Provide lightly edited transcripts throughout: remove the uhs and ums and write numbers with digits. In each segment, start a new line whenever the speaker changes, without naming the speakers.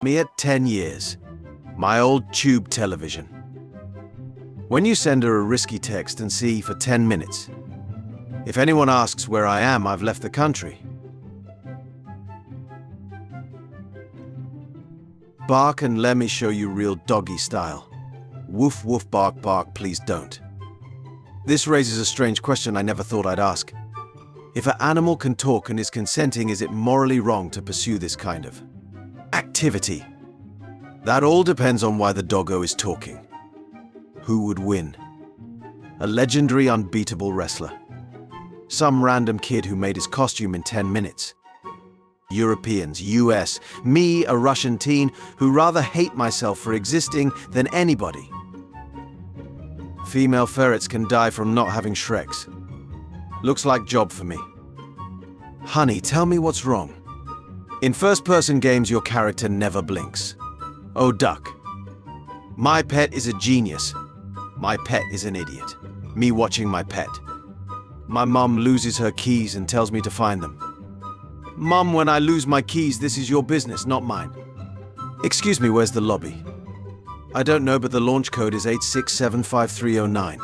Me at 10 years. My old tube television. When you send her a risky text and see for 10 minutes. If anyone asks where I am, I've left the country. Bark and let me show you real doggy style. Woof woof bark bark, please don't. This raises a strange question I never thought I'd ask. If an animal can talk and is consenting, is it morally wrong to pursue this kind of activity? That all depends on why the doggo is talking. Who would win? A legendary unbeatable wrestler? Some random kid who made his costume in 10 minutes? Europeans, US, me, a Russian teen who rather hate myself for existing than anybody. Female ferrets can die from not having Shreks. Looks like job for me. Honey, tell me what's wrong. In first-person games, your character never blinks. Oh, duck. My pet is a genius. My pet is an idiot. Me watching my pet. My mum loses her keys and tells me to find them. Mum, when I lose my keys, this is your business, not mine. Excuse me, where's the lobby? I don't know, but the launch code is 8675309.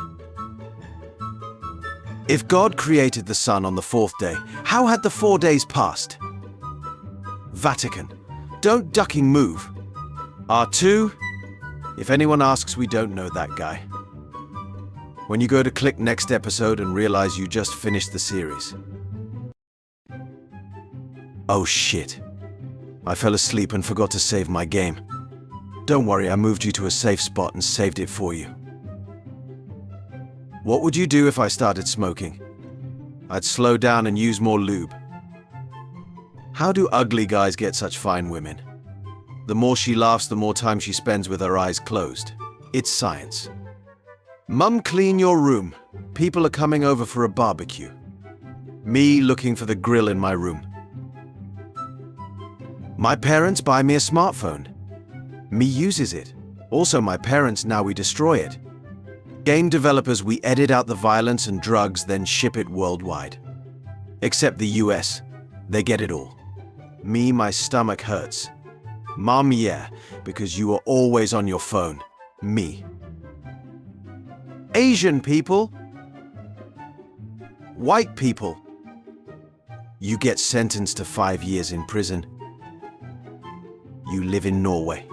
If God created the sun on the 4th day, how had the 4 days passed? Vatican. Don't ducking move. R2? If anyone asks, we don't know that guy. When you go to click next episode and realize you just finished the series. Oh shit. I fell asleep and forgot to save my game. Don't worry, I moved you to a safe spot and saved it for you. What would you do if I started smoking? I'd slow down and use more lube. How do ugly guys get such fine women? The more she laughs, the more time she spends with her eyes closed. It's science. Mum, clean your room. People are coming over for a barbecue. Me looking for the grill in my room. My parents buy me a smartphone. Me uses it. Also my parents, now we destroy it. Game developers, we edit out the violence and drugs, then ship it worldwide. Except the US. They get it all. Me, my stomach hurts. Mom, yeah, because you are always on your phone. Me. Asian people. White people. You get sentenced to 5 years in prison. You live in Norway.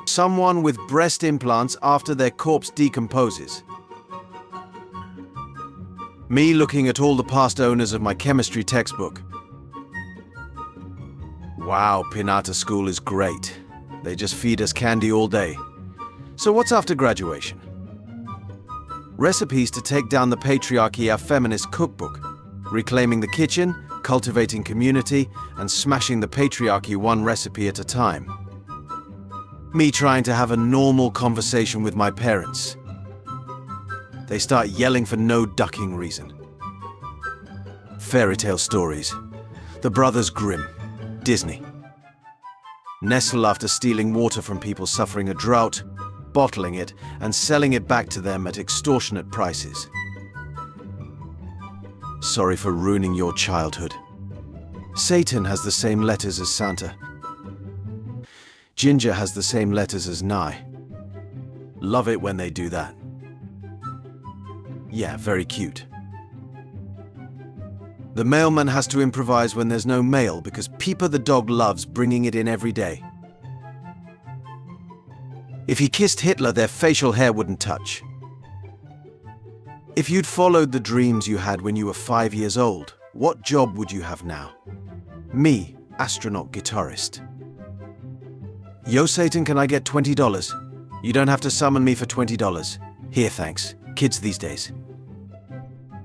Someone with breast implants after their corpse decomposes. Me looking at all the past owners of my chemistry textbook. Wow, Pinata School is great. They just feed us candy all day. So what's after graduation? Recipes to take down the patriarchy, our feminist cookbook. Reclaiming the kitchen, cultivating community, and smashing the patriarchy one recipe at a time. Me trying to have a normal conversation with my parents. They start yelling for no ducking reason. Fairy tale stories. The Brothers Grimm. Disney. Nestle after stealing water from people suffering a drought, bottling it, and selling it back to them at extortionate prices. Sorry for ruining your childhood. Satan has the same letters as Santa. Ginger has the same letters as Nye. Love it when they do that. Yeah, very cute. The mailman has to improvise when there's no mail because Peeper the dog loves bringing it in every day. If he kissed Hitler, their facial hair wouldn't touch. If you'd followed the dreams you had when you were 5 years old, what job would you have now? Me, astronaut guitarist. Yo, Satan, can I get $20? You don't have to summon me for $20. Here, thanks. Kids these days.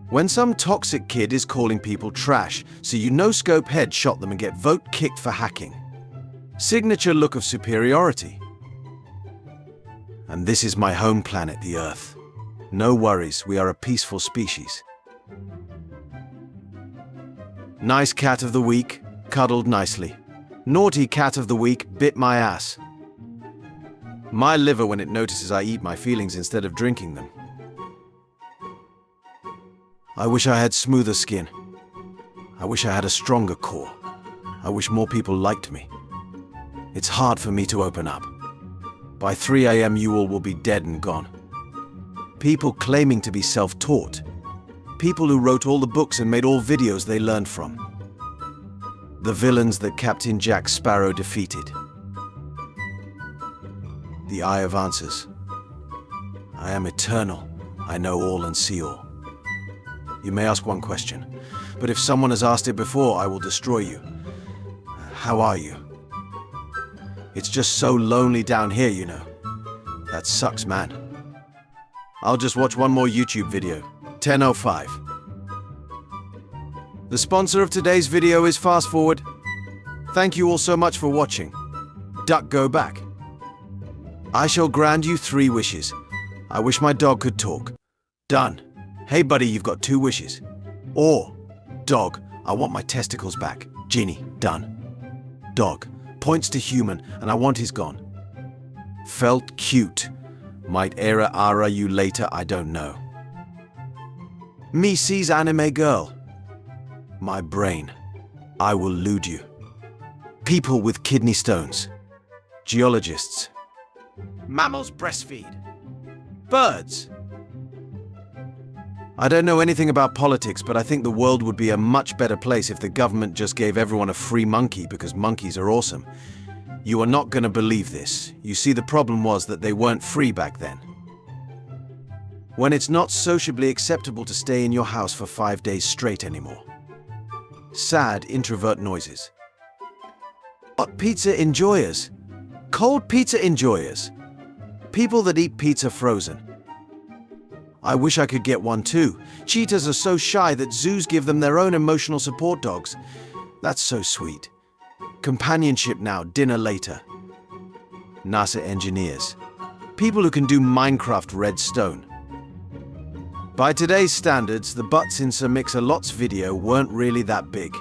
When some toxic kid is calling people trash, so you no-scope headshot them and get vote kicked for hacking. Signature look of superiority. And this is my home planet, the Earth. No worries, we are a peaceful species. Nice cat of the week, cuddled nicely. Naughty cat of the week, bit my ass. My liver when it notices I eat my feelings instead of drinking them. I wish I had smoother skin. I wish I had a stronger core. I wish more people liked me. It's hard for me to open up. By 3 a.m. you all will be dead and gone. People claiming to be self-taught. People who wrote all the books and made all videos they learned from. The villains that Captain Jack Sparrow defeated. The Eye of Answers. I am eternal. I know all and see all. You may ask one question, but if someone has asked it before, I will destroy you. How are you? It's just so lonely down here, you know. That sucks, man. I'll just watch one more YouTube video. 10:05. The sponsor of today's video is Fast Forward. Thank you all so much for watching. Duck, go back. I shall grant you 3 wishes. I wish my dog could talk. Done. Hey buddy, you've got 2 wishes. Or, dog, I want my testicles back. Genie, done. Dog, points to human, and I want his gone. Felt cute. Might era ara you later, I don't know. Me sees anime girl. My brain. I will lewd you. People with kidney stones. Geologists. Mammals breastfeed. Birds. I don't know anything about politics, but I think the world would be a much better place if the government just gave everyone a free monkey because monkeys are awesome. You are not going to believe this. You see, the problem was that they weren't free back then. When it's not sociably acceptable to stay in your house for 5 days straight anymore. Sad introvert noises. Hot pizza enjoyers. Cold pizza enjoyers. People that eat pizza frozen. I wish I could get one too. Cheetahs are so shy that zoos give them their own emotional support dogs. That's so sweet. Companionship now, dinner later. NASA engineers. People who can do Minecraft redstone. By today's standards, the butts in Sir Mix-a-Lot's video weren't really that big.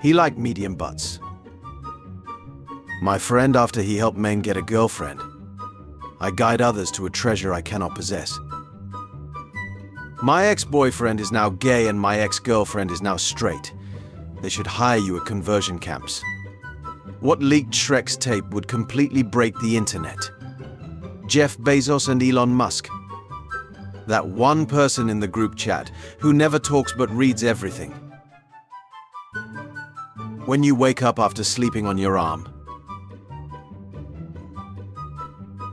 He liked medium butts. My friend after he helped men get a girlfriend. I guide others to a treasure I cannot possess. My ex-boyfriend is now gay and my ex-girlfriend is now straight. They should hire you at conversion camps. What leaked Shrek's tape would completely break the internet? Jeff Bezos and Elon Musk. That one person in the group chat who never talks but reads everything. When you wake up after sleeping on your arm.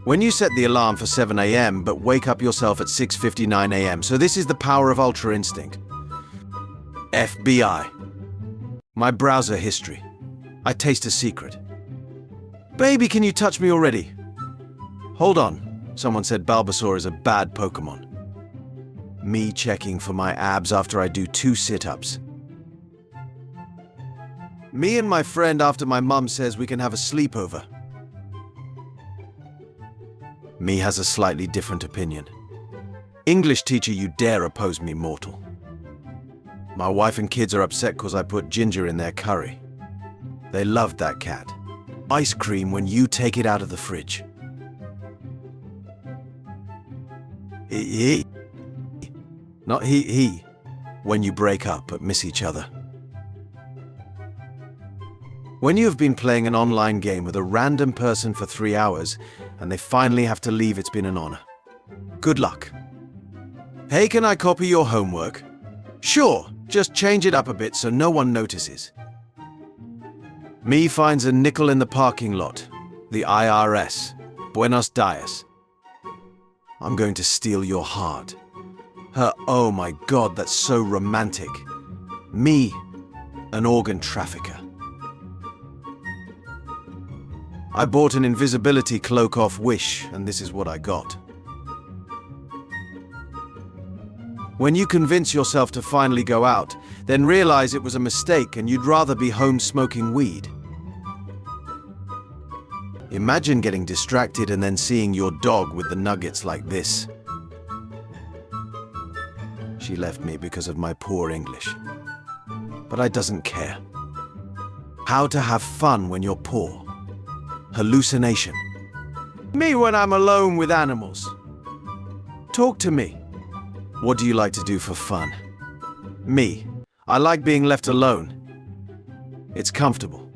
When you set the alarm for 7 a.m. but wake up yourself at 6:59 a.m. So this is the power of Ultra Instinct. FBI. My browser history. I taste a secret. Baby, can you touch me already? Hold on. Someone said Bulbasaur is a bad Pokemon. Me checking for my abs after I do 2 sit-ups. Me and my friend after my mum says we can have a sleepover. Me has a slightly different opinion. English teacher, you dare oppose me, mortal. My wife and kids are upset because I put ginger in their curry. They loved that cat. Ice cream when you take it out of the fridge. He. Not he. When you break up but miss each other. When you have been playing an online game with a random person for 3 hours and they finally have to leave, it's been an honor. Good luck. Hey, can I copy your homework? Sure, just change it up a bit so no one notices. Me finds a nickel in the parking lot. The IRS. Buenos Dias. I'm going to steal your heart. Oh my God, that's so romantic. Me, an organ trafficker. I bought an invisibility cloak off Wish, and this is what I got. When you convince yourself to finally go out, then realize it was a mistake and you'd rather be home smoking weed. Imagine getting distracted and then seeing your dog with the nuggets like this. She left me because of my poor English. But I doesn't care. How to have fun when you're poor. Hallucination. Me when I'm alone with animals. Talk to me. What do you like to do for fun? Me. I like being left alone. It's comfortable.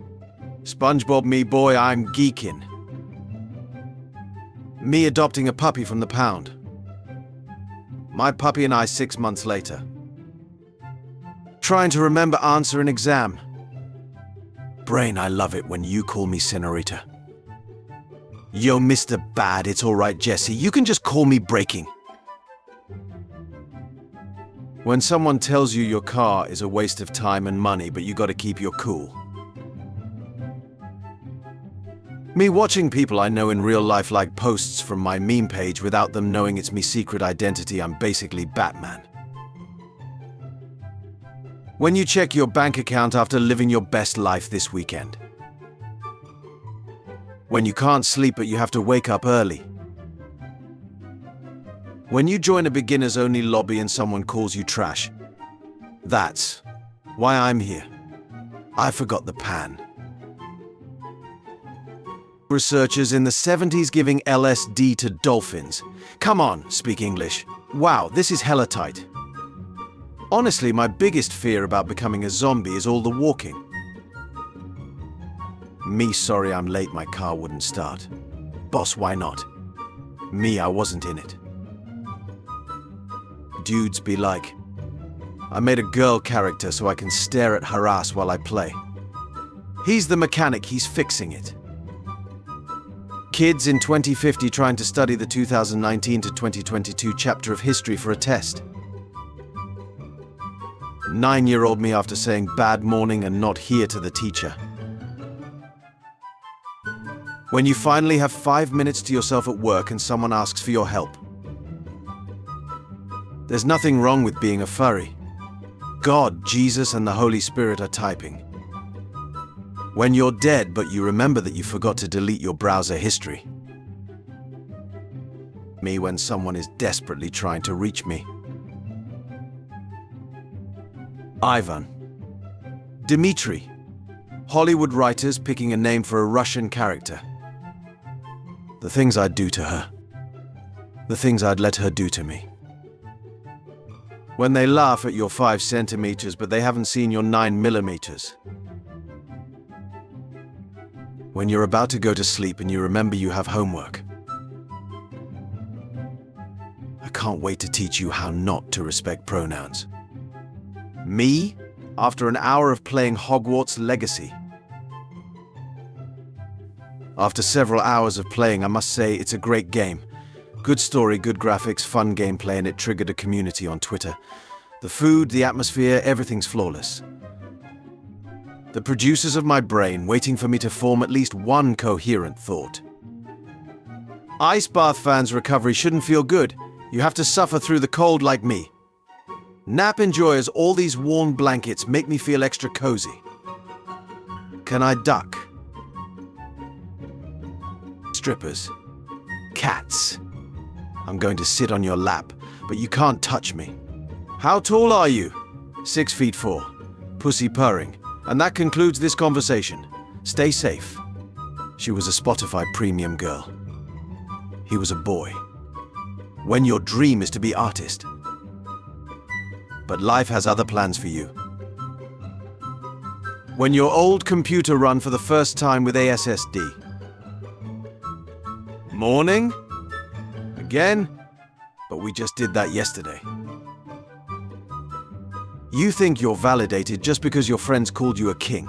SpongeBob me boy, I'm geekin'. Me adopting a puppy from the pound. My puppy and I 6 months later. Trying to remember answer an exam. Brain, I love it when you call me Senorita. Yo, Mr. Bad, it's alright, Jesse. You can just call me Breaking. When someone tells you your car is a waste of time and money, but you gotta keep your cool. Me watching people I know in real life like posts from my meme page without them knowing it's me secret identity. I'm basically Batman. When you check your bank account after living your best life this weekend. When you can't sleep but you have to wake up early. When you join a beginners only lobby and someone calls you trash. That's why I'm here. I forgot the pan. Researchers in the 70s giving LSD to dolphins. Come on, speak English. Wow, this is hella tight. Honestly, my biggest fear about becoming a zombie is all the walking. Me, sorry I'm late, my car wouldn't start. Boss, why not? Me, I wasn't in it. Dudes be like, I made a girl character so I can stare at her ass while I play. He's the mechanic, he's fixing it. Kids in 2050 trying to study the 2019 to 2022 chapter of history for a test. 9-year-old me after saying bad morning and not here to the teacher. When you finally have 5 minutes to yourself at work and someone asks for your help. There's nothing wrong with being a furry. God, Jesus, and the Holy Spirit are typing. When you're dead, but you remember that you forgot to delete your browser history. Me when someone is desperately trying to reach me. Ivan. Dmitri. Hollywood writers picking a name for a Russian character. The things I'd do to her. The things I'd let her do to me. When they laugh at your 5 centimeters, but they haven't seen your 9 millimeters. When you're about to go to sleep and you remember you have homework. I can't wait to teach you how not to respect pronouns. Me, after an hour of playing Hogwarts Legacy. After several hours of playing, I must say it's a great game. Good story, good graphics, fun gameplay, and it triggered a community on Twitter. The food, the atmosphere, everything's flawless. The producers of my brain waiting for me to form at least one coherent thought. Ice bath fans' recovery shouldn't feel good. You have to suffer through the cold like me. Nap enjoyers, all these warm blankets make me feel extra cozy. Can I duck? Strippers. Cats. I'm going to sit on your lap, but you can't touch me. How tall are you? 6'4". Pussy purring. And that concludes this conversation. Stay safe. She was a Spotify premium girl. He was a boy. When your dream is to be artist. But life has other plans for you. When your old computer run for the first time with ASSD. Morning? Again? But we just did that yesterday. You think you're validated just because your friends called you a king.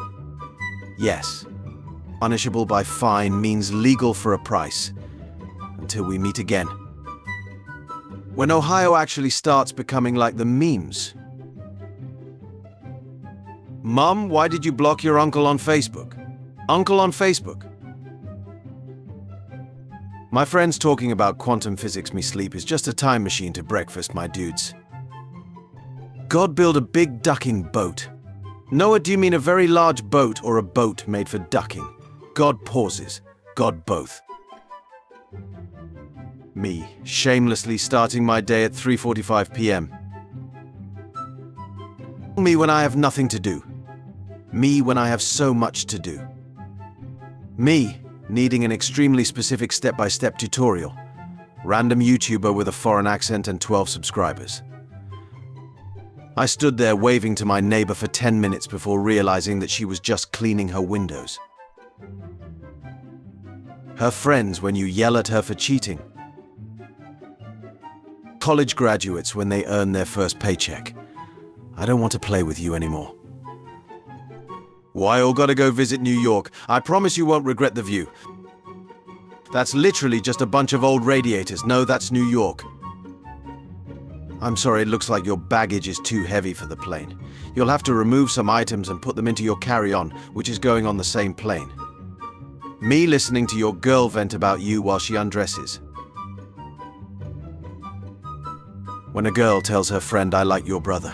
Yes. Punishable by fine means legal for a price. Until we meet again. When Ohio actually starts becoming like the memes. Mum, why did you block your uncle on Facebook? Uncle on Facebook? My friends talking about quantum physics me sleep is just a time machine to breakfast, my dudes. God built a big ducking boat. Noah, do you mean a very large boat or a boat made for ducking? God pauses. God both. Me, shamelessly starting my day at 3:45 p.m. Me when I have nothing to do. Me when I have so much to do. Me, needing an extremely specific step-by-step tutorial. Random YouTuber with a foreign accent and 12 subscribers. I stood there waving to my neighbor for 10 minutes before realizing that she was just cleaning her windows. Her friends when you yell at her for cheating. College graduates when they earn their first paycheck. I don't want to play with you anymore. Why all gotta go visit New York? I promise you won't regret the view. That's literally just a bunch of old radiators. No, that's New York. I'm sorry, it looks like your baggage is too heavy for the plane. You'll have to remove some items and put them into your carry-on, which is going on the same plane. Me listening to your girl vent about you while she undresses. When a girl tells her friend, I like your brother.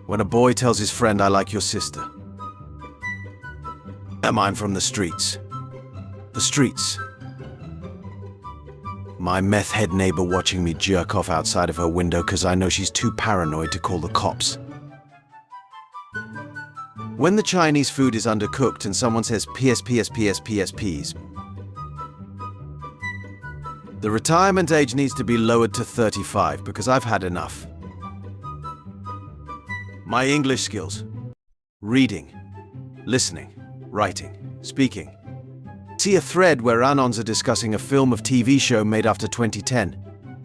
When a boy tells his friend, I like your sister. Am I from the streets? The streets. My meth head neighbor watching me jerk off outside of her window because I know she's too paranoid to call the cops. When the Chinese food is undercooked and someone says PS. The retirement age needs to be lowered to 35 because I've had enough. My English skills. Reading, listening, writing, speaking. See a thread where Anons are discussing a film of TV show made after 2010.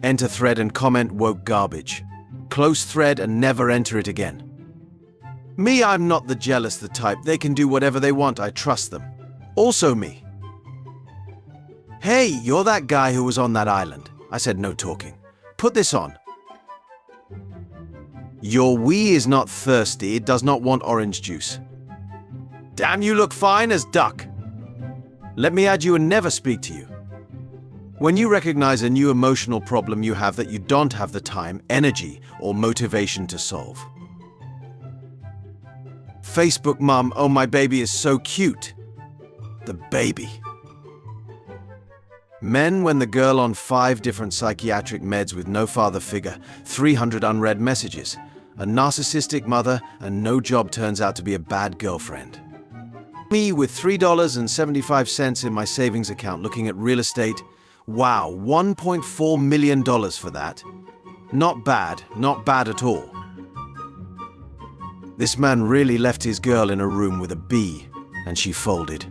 Enter thread and comment woke garbage. Close thread and never enter it again. Me, I'm not the jealous the type. They can do whatever they want, I trust them. Also me. Hey, you're that guy who was on that island. I said no talking. Put this on. Your wee is not thirsty, it does not want orange juice. Damn, you look fine as duck. Let me add you and never speak to you. When you recognize a new emotional problem you have that you don't have the time, energy, or motivation to solve. Facebook mum, oh my baby is so cute. The baby. Men when the girl on 5 different psychiatric meds with no father figure, 300 unread messages, a narcissistic mother, and no job turns out to be a bad girlfriend. Me with $3.75 in my savings account looking at real estate. Wow, $1.4 million for that. Not bad at all. This man really left his girl in a room with a bee, and she folded.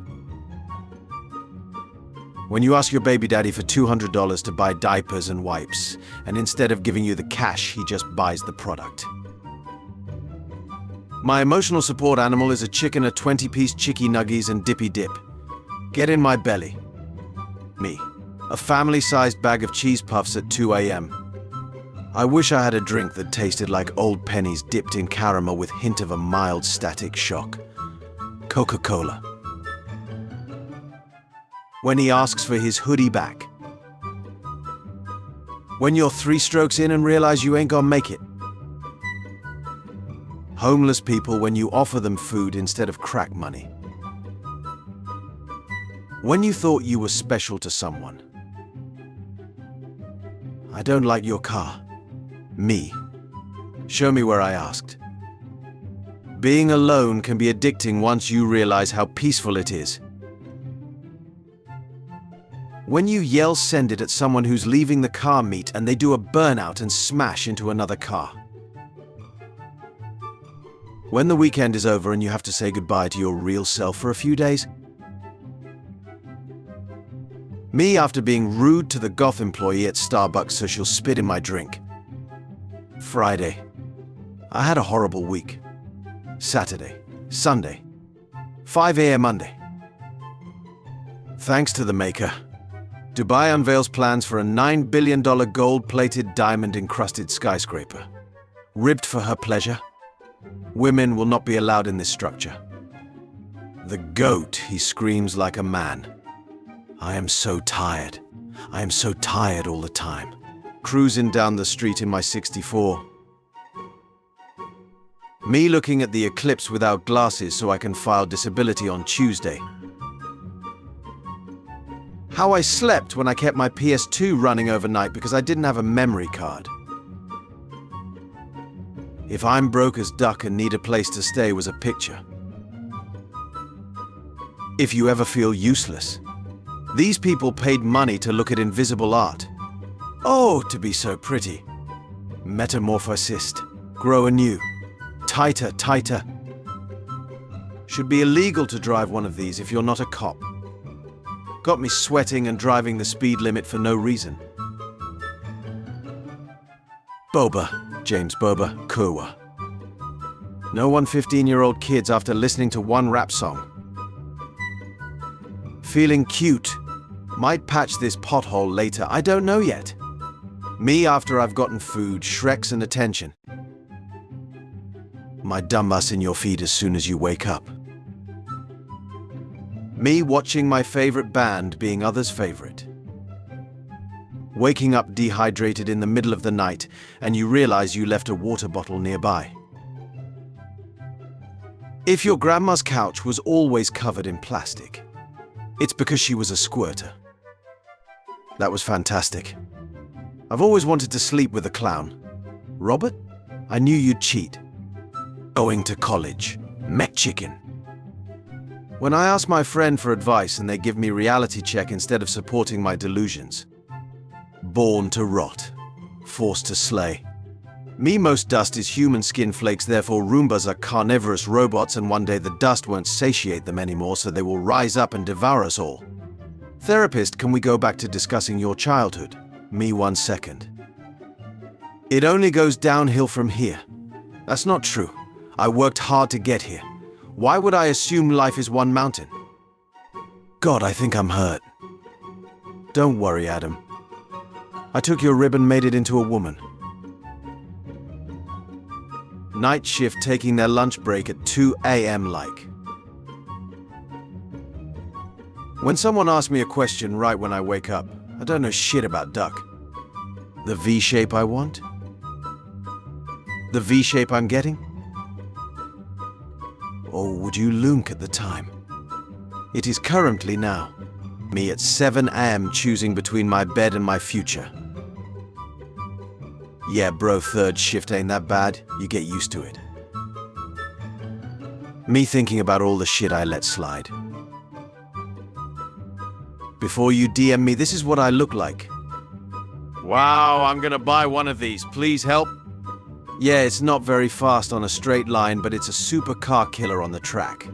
When you ask your baby daddy for $200 to buy diapers and wipes, and instead of giving you the cash, he just buys the product. My emotional support animal is a chicken, a 20-piece chicky nuggies and dippy dip. Get in my belly. Me. A family-sized bag of cheese puffs at 2 a.m. I wish I had a drink that tasted like old pennies dipped in caramel with hint of a mild static shock. Coca-Cola. When he asks for his hoodie back. When you're 3 strokes in and realize you ain't gonna make it. Homeless people when you offer them food instead of crack money. When you thought you were special to someone. I don't like your car. Me. Show me where I asked. Being alone can be addicting once you realize how peaceful it is. When you yell send it at someone who's leaving the car meet and they do a burnout and smash into another car. When the weekend is over and you have to say goodbye to your real self for a few days. Me after being rude to the goth employee at Starbucks so she'll spit in my drink. Friday. I had a horrible week. Saturday. Sunday. 5 a.m. Monday. Thanks to the maker. Dubai unveils plans for a $9 billion gold-plated diamond-encrusted skyscraper. Ribbed for her pleasure. Women will not be allowed in this structure. The goat, he screams like a man. I am so tired. I am so tired all the time. Cruising down the street in my 64. Me looking at the eclipse without glasses so I can file disability on Tuesday. How I slept when I kept my PS2 running overnight because I didn't have a memory card. If I'm broke as duck and need a place to stay was a picture. If you ever feel useless. These people paid money to look at invisible art. Oh, to be so pretty. Metamorphosist. Grow anew. Tighter, tighter. Should be illegal to drive one of these if you're not a cop. Got me sweating and driving the speed limit for no reason. Boba, James Boba, Kurwa. No one 15-year-old kids after listening to one rap song. Feeling cute. Might patch this pothole later, I don't know yet. Me after I've gotten food, Shreks and attention. My dumbass in your feed as soon as you wake up. Me watching my favorite band being others' favorite. Waking up dehydrated in the middle of the night and you realize you left a water bottle nearby. If your grandma's couch was always covered in plastic, it's because she was a squirter. That was fantastic. I've always wanted to sleep with a clown. Robert, I knew you'd cheat. Going to college. Mech chicken. When I ask my friend for advice and they give me reality check instead of supporting my delusions. Born to rot. Forced to slay. Me, most dust is human skin flakes, therefore Roombas are carnivorous robots and one day the dust won't satiate them anymore, so they will rise up and devour us all. Therapist, can we go back to discussing your childhood? Me, 1 second. It only goes downhill from here. That's not true. I worked hard to get here. Why would I assume life is one mountain? God, I think I'm hurt. Don't worry, Adam. I took your rib and made it into a woman. Night shift taking their lunch break at 2 a.m. like. When someone asks me a question right when I wake up, I don't know shit about duck. The V shape I want? The V shape I'm getting? Or would you lunk at the time? It is currently now. Me at 7 a.m. choosing between my bed and my future. Yeah, bro, third shift ain't that bad. You get used to it. Me thinking about all the shit I let slide. Before you DM me, this is what I look like. Wow, I'm gonna buy one of these. Please help. Yeah, it's not very fast on a straight line, but it's a super car killer on the track.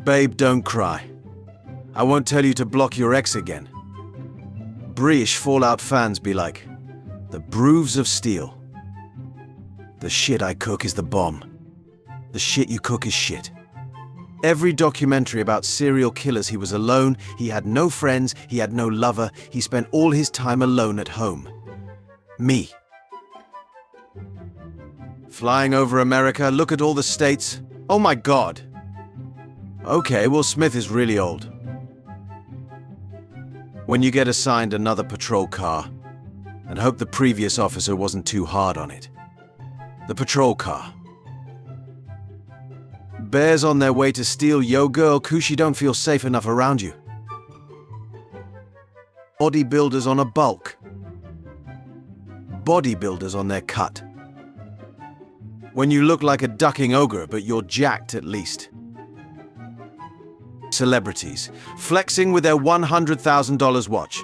Babe, don't cry. I won't tell you to block your ex again. British Fallout fans be like, the Brooves of Steel. The shit I cook is the bomb. The shit you cook is shit. Every documentary about serial killers, he was alone, he had no friends, he had no lover, he spent all his time alone at home. Me. Flying over America, look at all the states. Oh my God. Okay, well, Smith is really old. When you get assigned another patrol car, and hope the previous officer wasn't too hard on it. The patrol car. Bears on their way to steal yo girl, Kushi don't feel safe enough around you. Bodybuilders on a bulk. Bodybuilders on their cut. When you look like a ducking ogre, but you're jacked at least. Celebrities, flexing with their $100,000 watch.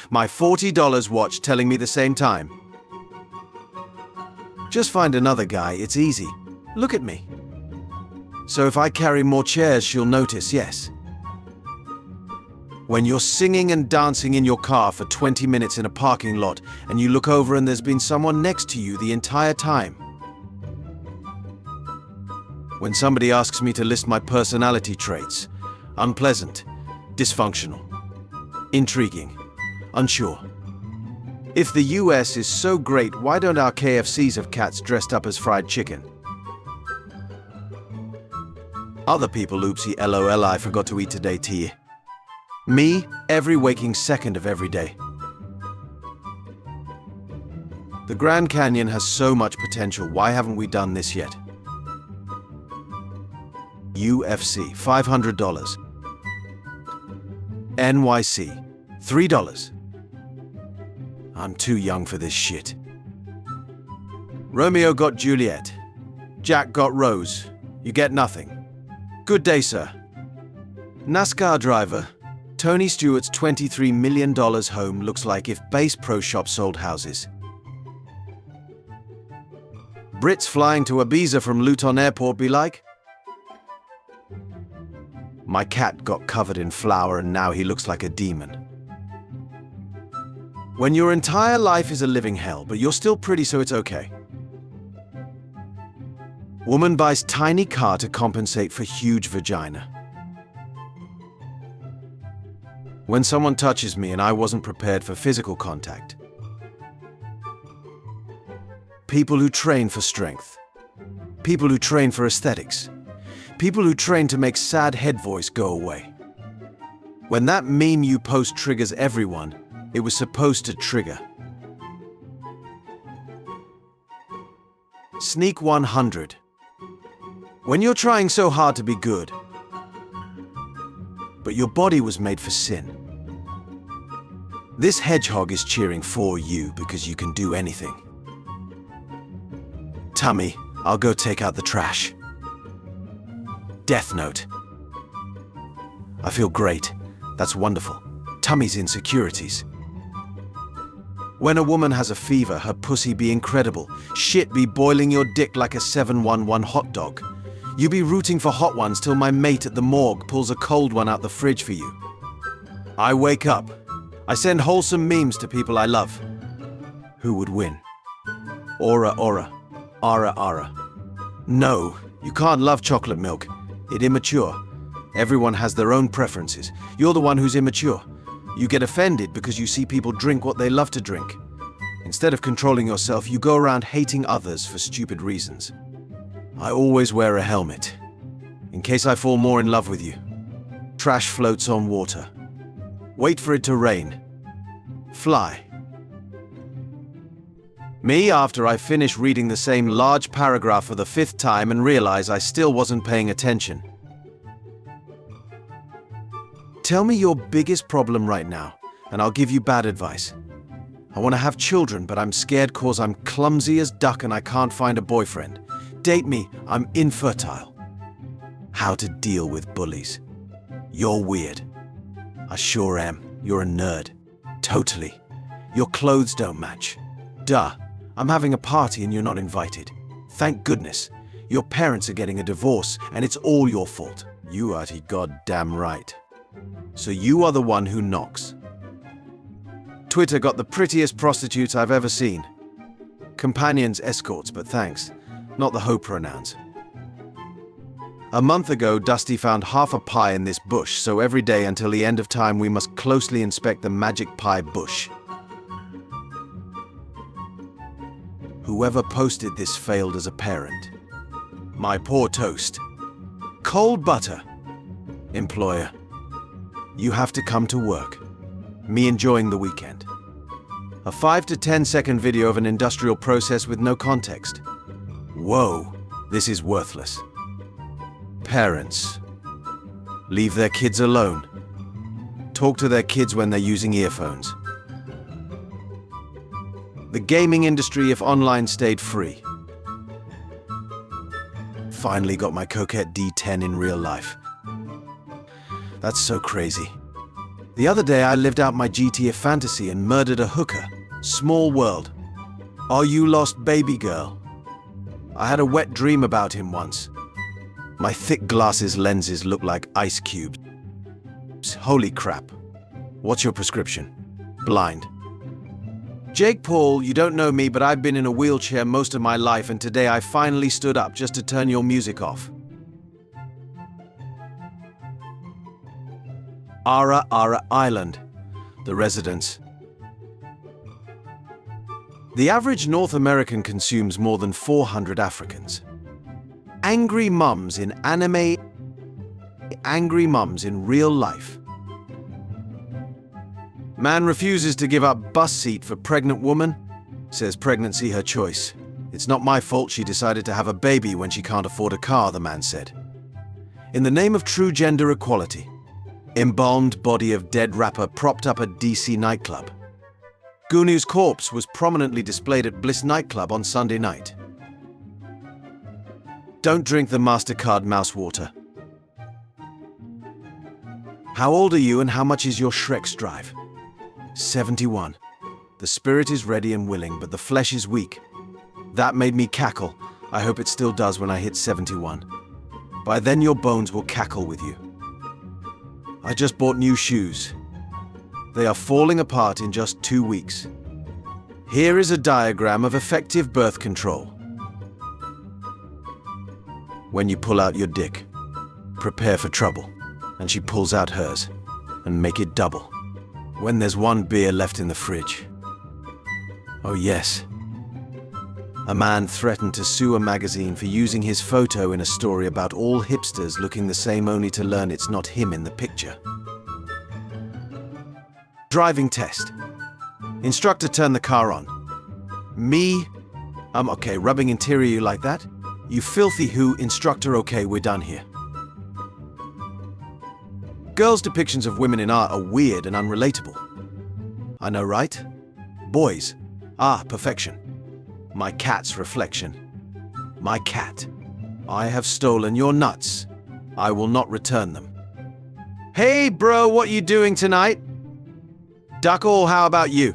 My $40 watch telling me the same time. Just find another guy, it's easy. Look at me. So if I carry more chairs, she'll notice, yes. When you're singing and dancing in your car for 20 minutes in a parking lot, and you look over and there's been someone next to you the entire time. When somebody asks me to list my personality traits, unpleasant, dysfunctional, intriguing, unsure. If the US is so great, why don't our KFCs have cats dressed up as fried chicken? Other people, oopsie, LOL, I forgot to eat today tea. Me, every waking second of every day. The Grand Canyon has so much potential, why haven't we done this yet? UFC, $500. NYC, $3. I'm too young for this shit. Romeo got Juliet. Jack got Rose. You get nothing. Good day, sir. NASCAR driver. Tony Stewart's $23 million home looks like if Bass Pro Shop sold houses. Brits flying to Ibiza from Luton Airport be like? My cat got covered in flour and now he looks like a demon. When your entire life is a living hell, but you're still pretty, so it's okay. Woman buys tiny car to compensate for huge vagina. When someone touches me and I wasn't prepared for physical contact. People who train for strength. People who train for aesthetics. People who train to make sad head voice go away. When that meme you post triggers everyone, it was supposed to trigger. Sneak 100. When you're trying so hard to be good, but your body was made for sin. This hedgehog is cheering for you because you can do anything. Tummy, I'll go take out the trash. Death Note. I feel great. That's wonderful. Tummy's insecurities. When a woman has a fever, her pussy be incredible. Shit be boiling your dick like a 711 hot dog. You be rooting for hot ones till my mate at the morgue pulls a cold one out the fridge for you. I wake up. I send wholesome memes to people I love. Who would win? Aura, aura. Ara, ara. No, you can't love chocolate milk. It's immature. Everyone has their own preferences. You're the one who's immature. You get offended because you see people drink what they love to drink. Instead of controlling yourself, you go around hating others for stupid reasons. I always wear a helmet, in case I fall more in love with you. Trash floats on water. Wait for it to rain. Fly. Me, after I finish reading the same large paragraph for the 5th time and realize I still wasn't paying attention. Tell me your biggest problem right now, and I'll give you bad advice. I want to have children, but I'm scared cause I'm clumsy as duck and I can't find a boyfriend. Date me, I'm infertile. How to deal with bullies. You're weird. I sure am. You're a nerd. Totally. Your clothes don't match. Duh. I'm having a party and you're not invited. Thank goodness. Your parents are getting a divorce and it's all your fault. You are goddamn right. So you are the one who knocks. Twitter got the prettiest prostitutes I've ever seen. Companions, escorts, but thanks. Not the ho pronouns. A month ago, Dusty found half a pie in this bush, so every day until the end of time we must closely inspect the magic pie bush. Whoever posted this failed as a parent. My poor toast. Cold butter. Employer. You have to come to work. Me enjoying the weekend. A 5 to 10 second video of an industrial process with no context. Whoa, this is worthless. Parents. Leave their kids alone. Talk to their kids when they're using earphones. The gaming industry if online stayed free. Finally got my Coquette D10 in real life. That's so crazy. The other day I lived out my GTA fantasy and murdered a hooker. Small world. Are you lost, baby girl? I had a wet dream about him once. My thick glasses lenses look like ice cubes. Holy crap. What's your prescription? Blind. Jake Paul, you don't know me, but I've been in a wheelchair most of my life and today I finally stood up just to turn your music off. Ara Ara Island. The residents. The average North American consumes more than 400 Africans. Angry mums in anime, angry mums in real life. Man refuses to give up bus seat for pregnant woman, says pregnancy her choice. It's not my fault she decided to have a baby when she can't afford a car, the man said. In the name of true gender equality. Embalmed body of dead rapper propped up at DC nightclub. Gunu's corpse was prominently displayed at Bliss nightclub on Sunday night. Don't drink the MasterCard mouse water. How old are you and how much is your Shrek's drive? 71. The spirit is ready and willing, but the flesh is weak. That made me cackle. I hope it still does when I hit 71. By then your bones will cackle with you. I just bought new shoes. They are falling apart in just 2 weeks. Here is a diagram of effective birth control. When you pull out your dick, prepare for trouble. And she pulls out hers, and make it double. When there's one beer left in the fridge. Oh yes. A man threatened to sue a magazine for using his photo in a story about all hipsters looking the same only to learn it's not him in the picture. Driving test. Instructor turned the car on. Me? Okay, rubbing interior you like that? You filthy who, instructor, okay, we're done here. Girls' depictions of women in art are weird and unrelatable. I know, right? Boys. Perfection. My cat's reflection. My cat. I have stolen your nuts. I will not return them. Hey, bro, what you doing tonight? Duck all, how about you?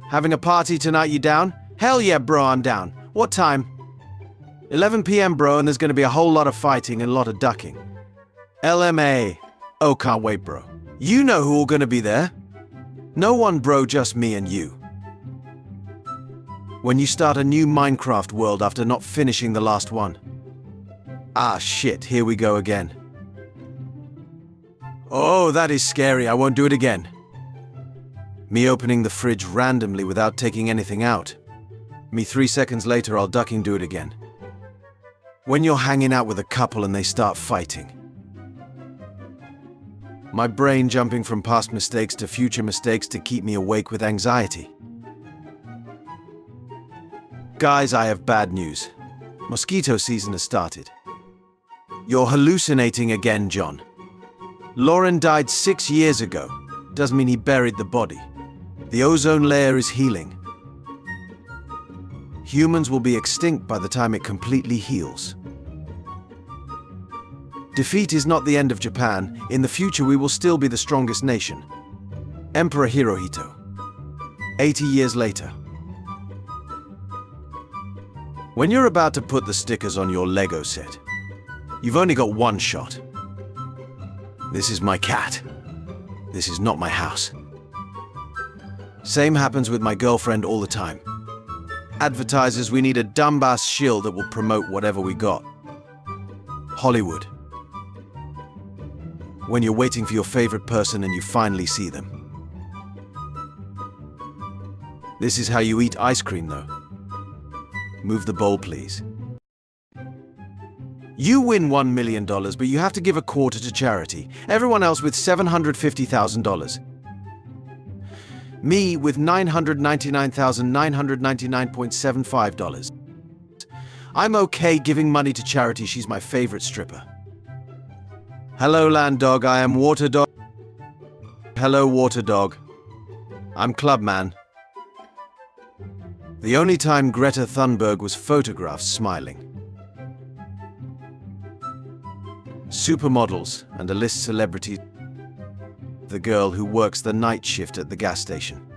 Having a party tonight, you down? Hell yeah, bro, I'm down. What time? 11 p.m., bro, and there's gonna be a whole lot of fighting and a lot of ducking. LMA. Oh, can't wait, bro. You know who all gonna be there? No one, bro, just me and you. When you start a new Minecraft world after not finishing the last one. Shit, here we go again. Oh, that is scary, I won't do it again. Me opening the fridge randomly without taking anything out. Me 3 seconds later, I'll ducking do it again. When you're hanging out with a couple and they start fighting. My brain jumping from past mistakes to future mistakes to keep me awake with anxiety. Guys, I have bad news. Mosquito season has started. You're hallucinating again, John. Lauren died 6 years ago. Doesn't mean he buried the body. The ozone layer is healing. Humans will be extinct by the time it completely heals. Defeat is not the end of Japan. In the future, we will still be the strongest nation. Emperor Hirohito. 80 years later. When you're about to put the stickers on your Lego set, you've only got one shot. This is my cat. This is not my house. Same happens with my girlfriend all the time. Advertisers, we need a dumbass shill that will promote whatever we got. Hollywood. When you're waiting for your favorite person and you finally see them. This is how you eat ice cream, though. Move the bowl, please. You win $1 million, but you have to give a quarter to charity. Everyone else with $750,000. Me with $999,999.75. I'm okay giving money to charity. She's my favorite stripper. Hello, land dog. I am water dog. Hello, water dog. I'm clubman. The only time Greta Thunberg was photographed smiling. Supermodels and a list celebrity. The girl who works the night shift at the gas station.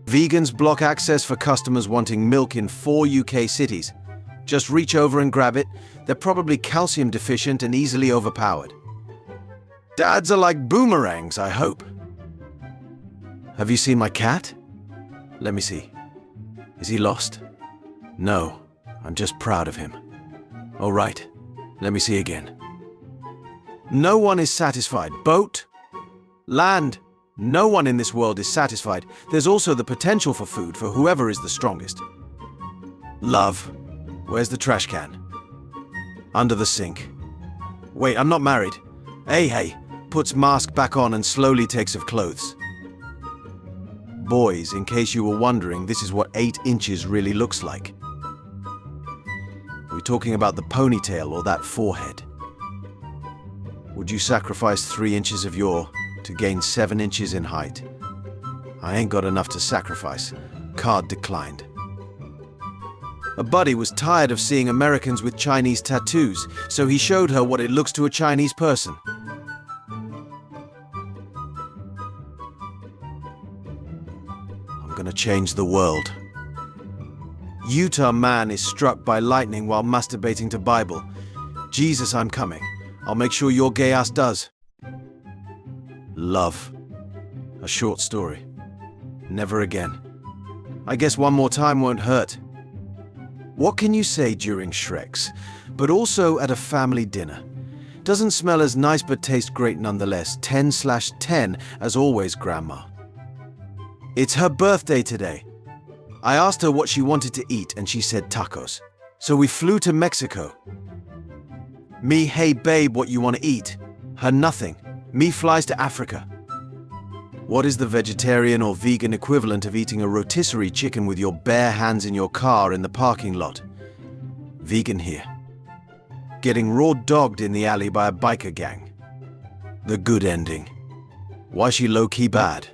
Vegans block access for customers wanting milk in 4 UK cities. Just reach over and grab it. They're probably calcium deficient and easily overpowered. Dads are like boomerangs, I hope. Have you seen my cat? Let me see. Is he lost? No, I'm just proud of him. All right, let me see again. No one is satisfied. Boat, land, no one in this world is satisfied. There's also the potential for food for whoever is the strongest. Love. Where's the trash can? Under the sink. Wait, I'm not married. Hey, puts mask back on and slowly takes off clothes. Boys, in case you were wondering, this is what 8 inches really looks like. We're talking about the ponytail or that forehead. Would you sacrifice 3 inches of your to gain 7 inches in height? I ain't got enough to sacrifice. Card declined. A buddy was tired of seeing Americans with Chinese tattoos, so he showed her what it looks to a Chinese person. I'm gonna change the world. Utah man is struck by lightning while masturbating to Bible. Jesus, I'm coming. I'll make sure your gay ass does. Love. A short story. Never again. I guess one more time won't hurt. What can you say during Shrek's, but also at a family dinner? Doesn't smell as nice but tastes great nonetheless. 10/10 as always, Grandma. It's her birthday today. I asked her what she wanted to eat and she said tacos. So we flew to Mexico. Me, hey babe, what you want to eat? Her, nothing. Me flies to Africa. What is the vegetarian or vegan equivalent of eating a rotisserie chicken with your bare hands in your car in the parking lot? Vegan here. Getting raw dogged in the alley by a biker gang. The good ending. Why she low-key bad?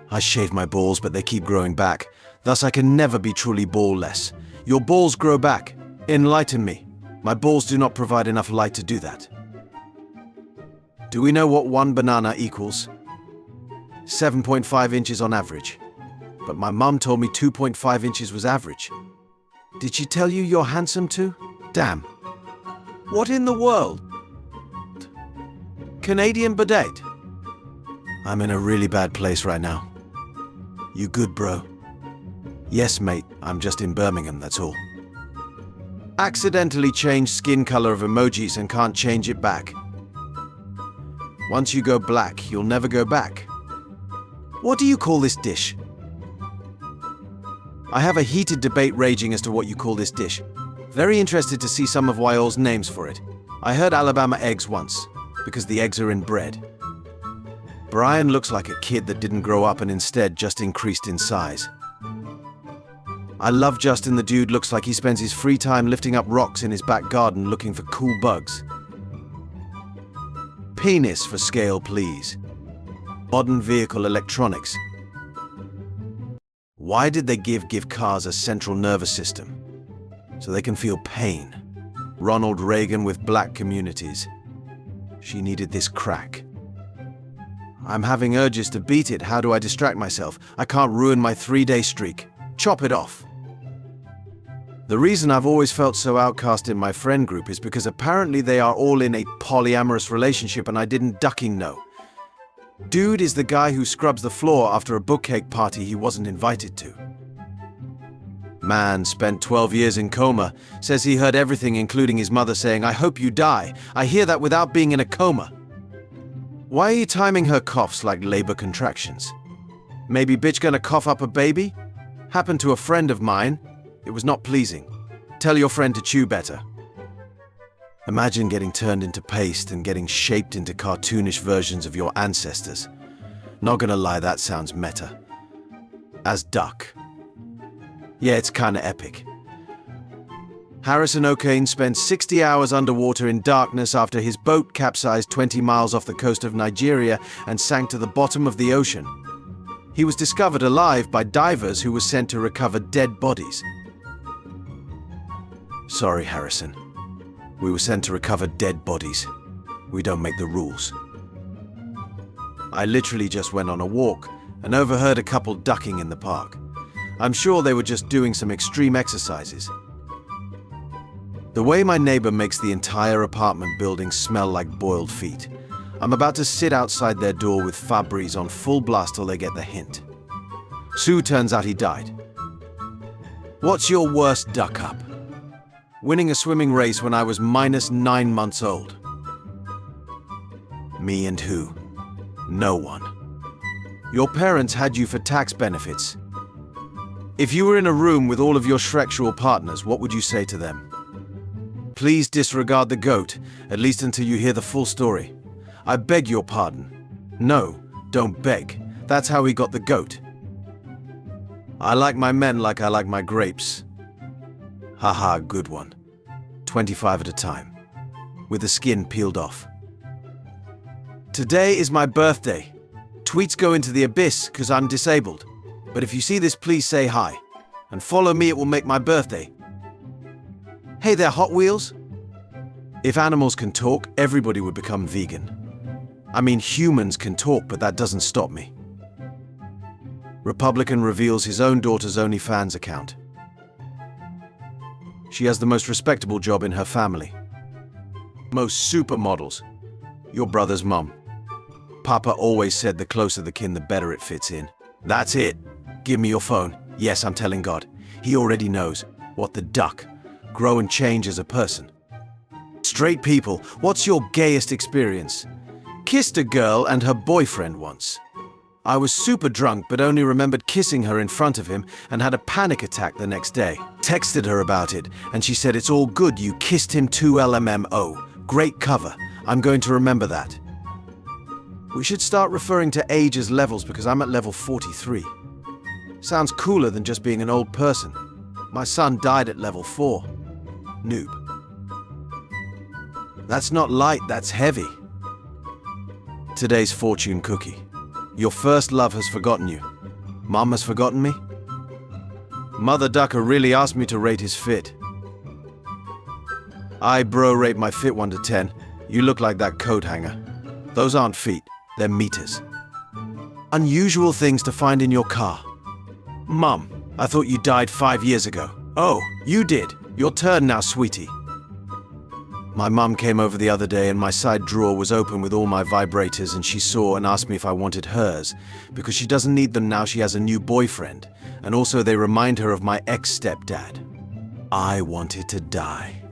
I shave my balls but they keep growing back. Thus I can never be truly ball-less. Your balls grow back. Enlighten me. My balls do not provide enough light to do that. Do we know what one banana equals? 7.5 inches on average. But my mum told me 2.5 inches was average. Did she tell you you're handsome too? Damn. What in the world? Canadian bidet? I'm in a really bad place right now. You good, bro? Yes, mate. I'm just in Birmingham, that's all. Accidentally changed skin color of emojis and can't change it back. Once you go black, you'll never go back. What do you call this dish? I have a heated debate raging as to what you call this dish. Very interested to see some of y'all's names for it. I heard Alabama eggs once, because the eggs are in bread. Brian looks like a kid that didn't grow up and instead just increased in size. I love Justin. The dude looks like he spends his free time lifting up rocks in his back garden looking for cool bugs. Penis for scale, please. Modern vehicle electronics. Why did they give cars a central nervous system? So they can feel pain. Ronald Reagan with black communities. She needed this crack. I'm having urges to beat it. How do I distract myself? I can't ruin my 3-day streak. Chop it off. The reason I've always felt so outcast in my friend group is because apparently they are all in a polyamorous relationship and I didn't ducking know. Dude is the guy who scrubs the floor after a bookcake party he wasn't invited to. Man spent 12 years in coma, says he heard everything including his mother saying, "I hope you die." I hear that without being in a coma. Why are you timing her coughs like labor contractions? Maybe bitch gonna cough up a baby? Happened to a friend of mine. It was not pleasing. Tell your friend to chew better. Imagine getting turned into paste and getting shaped into cartoonish versions of your ancestors. Not gonna lie, that sounds meta. As Duck. Yeah, it's kinda epic. Harrison O'Kane spent 60 hours underwater in darkness after his boat capsized 20 miles off the coast of Nigeria and sank to the bottom of the ocean. He was discovered alive by divers who were sent to recover dead bodies. Sorry, Harrison. We were sent to recover dead bodies. We don't make the rules. I literally just went on a walk and overheard a couple ducking in the park. I'm sure they were just doing some extreme exercises. The way my neighbor makes the entire apartment building smell like boiled feet. I'm about to sit outside their door with Febreze on full blast till they get the hint. Sue turns out he died. What's your worst duck up? Winning a swimming race when I was -9 months old. Me and who? No one. Your parents had you for tax benefits. If you were in a room with all of your Shreksual partners, what would you say to them? Please disregard the goat, at least until you hear the full story. I beg your pardon. No, don't beg. That's how we got the goat. I like my men like I like my grapes. Haha, good one. 25 at a time. With the skin peeled off. Today is my birthday. Tweets go into the abyss because I'm disabled. But if you see this, please say hi. And follow me, it will make my birthday. Hey there, Hot Wheels. If animals can talk, everybody would become vegan. I mean, humans can talk, but that doesn't stop me. Republican reveals his own daughter's OnlyFans account. She has the most respectable job in her family. Most supermodels. Your brother's mum. Papa always said the closer the kin, the better it fits in. That's it. Give me your phone. Yes, I'm telling God. He already knows. What the duck? Grow and change as a person. Straight people, what's your gayest experience? Kissed a girl and her boyfriend once. I was super drunk but only remembered kissing her in front of him and had a panic attack the next day. Texted her about it and she said it's all good, you kissed him 2LMMO. Great cover. I'm going to remember that. We should start referring to age as levels because I'm at level 43. Sounds cooler than just being an old person. My son died at level 4. Noob. That's not light, that's heavy. Today's fortune cookie. Your first love has forgotten you. Mom has forgotten me? Mother Ducker really asked me to rate his fit. I bro rate my fit 1 to 10. You look like that coat hanger. Those aren't feet, they're meters. Unusual things to find in your car. Mum, I thought you died 5 years ago. Oh, you did. Your turn now, sweetie. My mum came over the other day and my side drawer was open with all my vibrators and she saw and asked me if I wanted hers because she doesn't need them now she has a new boyfriend and also they remind her of my ex-stepdad. I wanted to die.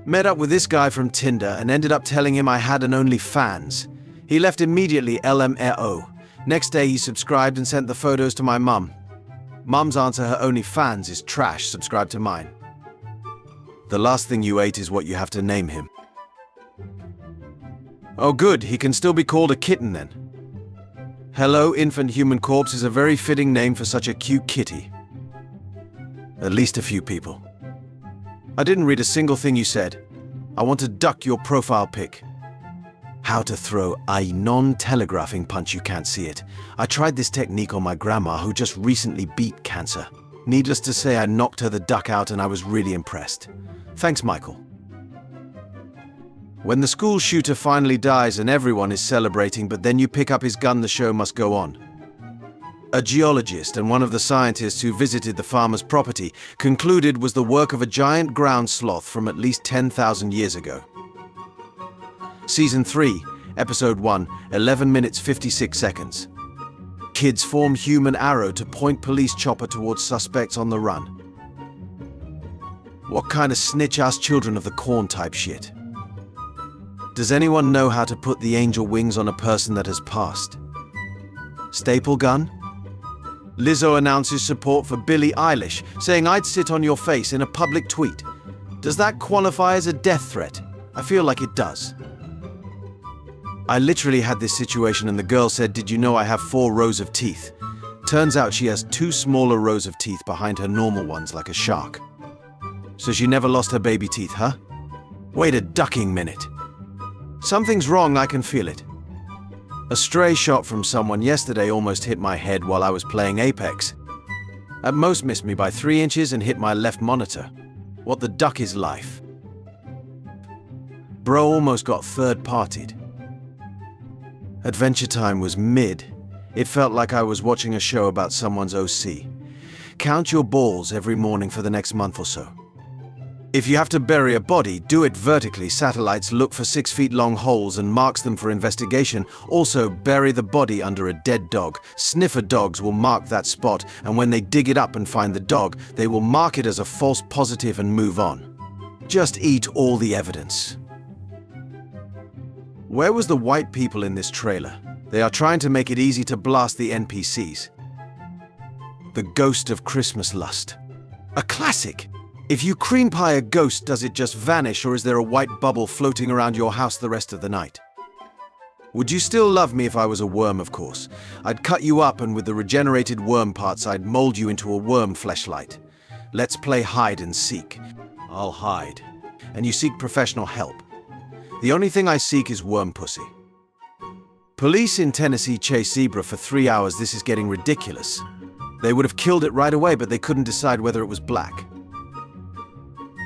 Met up with this guy from Tinder and ended up telling him I had an OnlyFans. He left immediately LMAO. Next day he subscribed and sent the photos to my mum. Mum's answer her OnlyFans is trash, subscribe to mine. The last thing you ate is what you have to name him. Oh good, he can still be called a kitten then. Hello, Infant Human Corpse is a very fitting name for such a cute kitty. At least a few people. I didn't read a single thing you said. I want to duck your profile pic. How to throw a non-telegraphing punch you can't see it. I tried this technique on my grandma who just recently beat cancer. Needless to say, I knocked her the duck out and I was really impressed. Thanks, Michael. When the school shooter finally dies and everyone is celebrating, but then you pick up his gun, the show must go on. A geologist and one of the scientists who visited the farmer's property concluded was the work of a giant ground sloth from at least 10,000 years ago. Season 3, Episode 1, 11 minutes 56 seconds. Kids form human arrow to point police chopper towards suspects on the run. What kind of snitch-ass children of the corn type shit? Does anyone know how to put the angel wings on a person that has passed? Staple gun? Lizzo announces support for Billie Eilish, saying I'd sit on your face in a public tweet. Does that qualify as a death threat? I feel like it does. I literally had this situation and the girl said, did you know I have 4 rows of teeth? Turns out she has 2 smaller rows of teeth behind her normal ones like a shark. So she never lost her baby teeth, huh? Wait a ducking minute. Something's wrong, I can feel it. A stray shot from someone yesterday almost hit my head while I was playing Apex. At most missed me by 3 inches and hit my left monitor. What the duck is life? Bro almost got third-partied. Adventure Time was mid. It felt like I was watching a show about someone's OC. Count your balls every morning for the next month or so. If you have to bury a body, do it vertically. Satellites look for 6 feet long holes and marks them for investigation. Also, bury the body under a dead dog. Sniffer dogs will mark that spot, and when they dig it up and find the dog, they will mark it as a false positive and move on. Just eat all the evidence. Where was the white people in this trailer? They are trying to make it easy to blast the NPCs. The Ghost of Christmas Lust. A classic! If you cream pie a ghost, does it just vanish or is there a white bubble floating around your house the rest of the night? Would you still love me if I was a worm, of course? I'd cut you up and with the regenerated worm parts I'd mold you into a worm fleshlight. Let's play hide and seek. I'll hide. And you seek professional help. The only thing I seek is worm pussy. Police in Tennessee chase zebra for 3 hours. This is getting ridiculous. They would have killed it right away, but they couldn't decide whether it was black.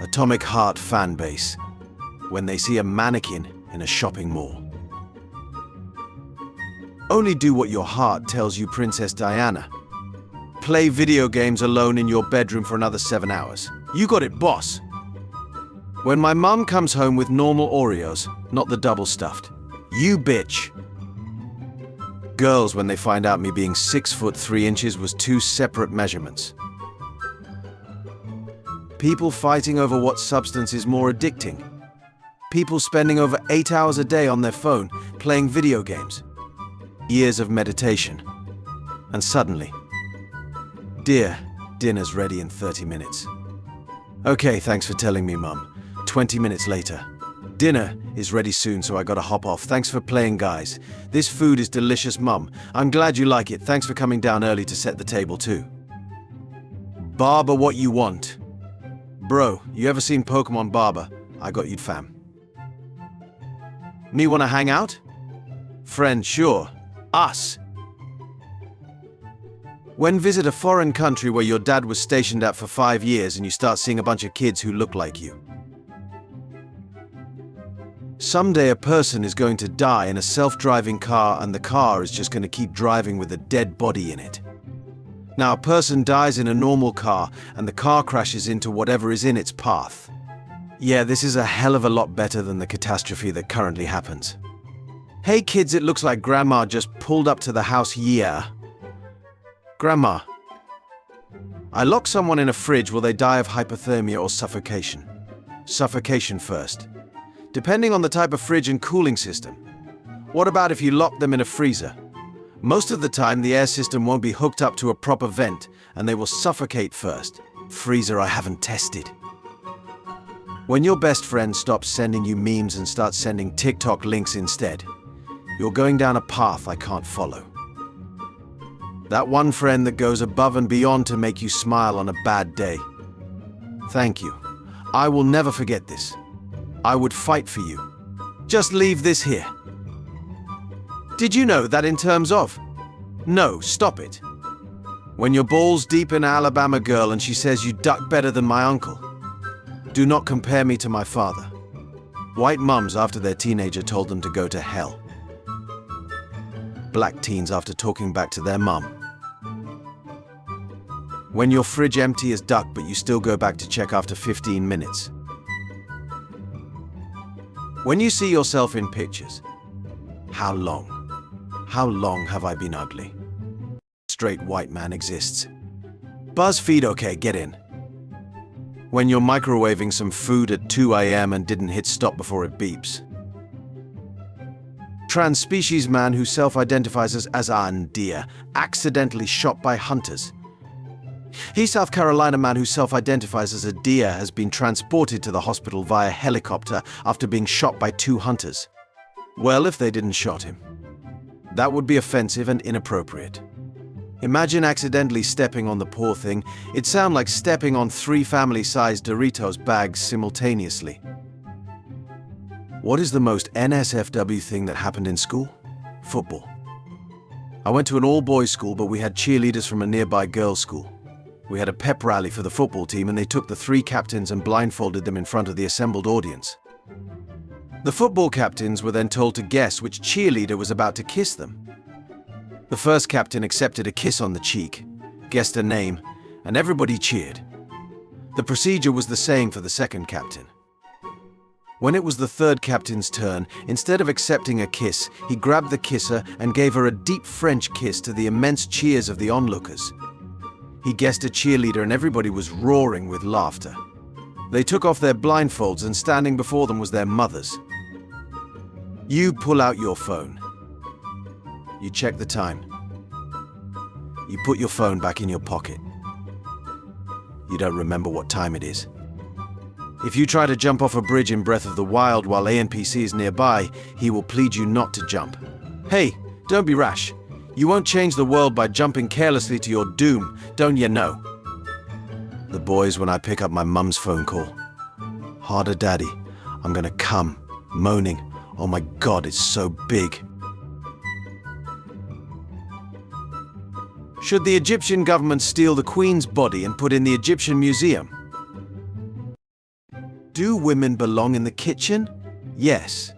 Atomic Heart fan base. When they see a mannequin in a shopping mall. Only do what your heart tells you, Princess Diana. Play video games alone in your bedroom for another 7 hours. You got it, boss. When my mum comes home with normal Oreos, not the double stuffed. You bitch. girls when they find out me being 6 foot 3 inches was 2 separate measurements. People fighting over what substance is more addicting. People spending over 8 hours a day on their phone, playing video games. Years of meditation. And suddenly, "Dear, dinner's ready in 30 minutes. Okay, thanks for telling me, Mum. 20 minutes later. Dinner is ready soon, so I gotta hop off. Thanks for playing, guys. This food is delicious, Mum. I'm glad you like it. Thanks for coming down early to set the table, too. Barber what you want. Bro, you ever seen Pokemon Barber? I got you, fam. Me wanna hang out? Friend, sure. Us. When visit a foreign country where your dad was stationed at for 5 years and you start seeing a bunch of kids who look like you. Someday a person is going to die in a self-driving car and the car is just going to keep driving with a dead body in it. Now a person dies in a normal car and the car crashes into whatever is in its path. Yeah, this is a hell of a lot better than the catastrophe that currently happens. Hey kids, it looks like Grandma just pulled up to the house, yeah. Grandma, I lock someone in a fridge, will they die of hypothermia or suffocation? Suffocation first. Depending on the type of fridge and cooling system. What about if you lock them in a freezer? Most of the time the air system won't be hooked up to a proper vent and they will suffocate first. Freezer I haven't tested. When your best friend stops sending you memes and starts sending TikTok links instead, you're going down a path I can't follow. That one friend that goes above and beyond to make you smile on a bad day. Thank you. I will never forget this. I would fight for you. Just leave this here. Did you know that in terms of? No, stop it. When your balls deep in Alabama girl and she says you duck better than my uncle. Do not compare me to my father. White mums after their teenager told them to go to hell. Black teens after talking back to their mum. When your fridge empty as duck but you still go back to check after 15 minutes. When you see yourself in pictures. How long? How long have I been ugly? Straight white man exists. BuzzFeed, okay, get in. When you're microwaving some food at 2 AM and didn't hit stop before it beeps. Trans-species man who self-identifies as an deer, accidentally shot by hunters. He South Carolina man who self-identifies as a deer has been transported to the hospital via helicopter after being shot by 2 hunters. Well, if they didn't shot him. That would be offensive and inappropriate. Imagine accidentally stepping on the poor thing. It'd sound like stepping on 3 family-sized Doritos bags simultaneously. What is the most NSFW thing that happened in school? Football. I went to an all-boys school, but we had cheerleaders from a nearby girls' school. We had a pep rally for the football team and they took the 3 captains and blindfolded them in front of the assembled audience. The football captains were then told to guess which cheerleader was about to kiss them. The first captain accepted a kiss on the cheek, guessed a name, and everybody cheered. The procedure was the same for the second captain. When it was the third captain's turn, instead of accepting a kiss, he grabbed the kisser and gave her a deep French kiss to the immense cheers of the onlookers. He guessed a cheerleader and everybody was roaring with laughter. They took off their blindfolds and standing before them was their mothers. You pull out your phone. You check the time. You put your phone back in your pocket. You don't remember what time it is. If you try to jump off a bridge in Breath of the Wild while ANPC is nearby, he will plead you not to jump. Hey, don't be rash. You won't change the world by jumping carelessly to your doom, don't you know? The boys when I pick up my mum's phone call. Harder, Daddy. I'm gonna come, moaning. Oh my God, it's so big. Should the Egyptian government steal the Queen's body and put in the Egyptian Museum? Do women belong in the kitchen? Yes.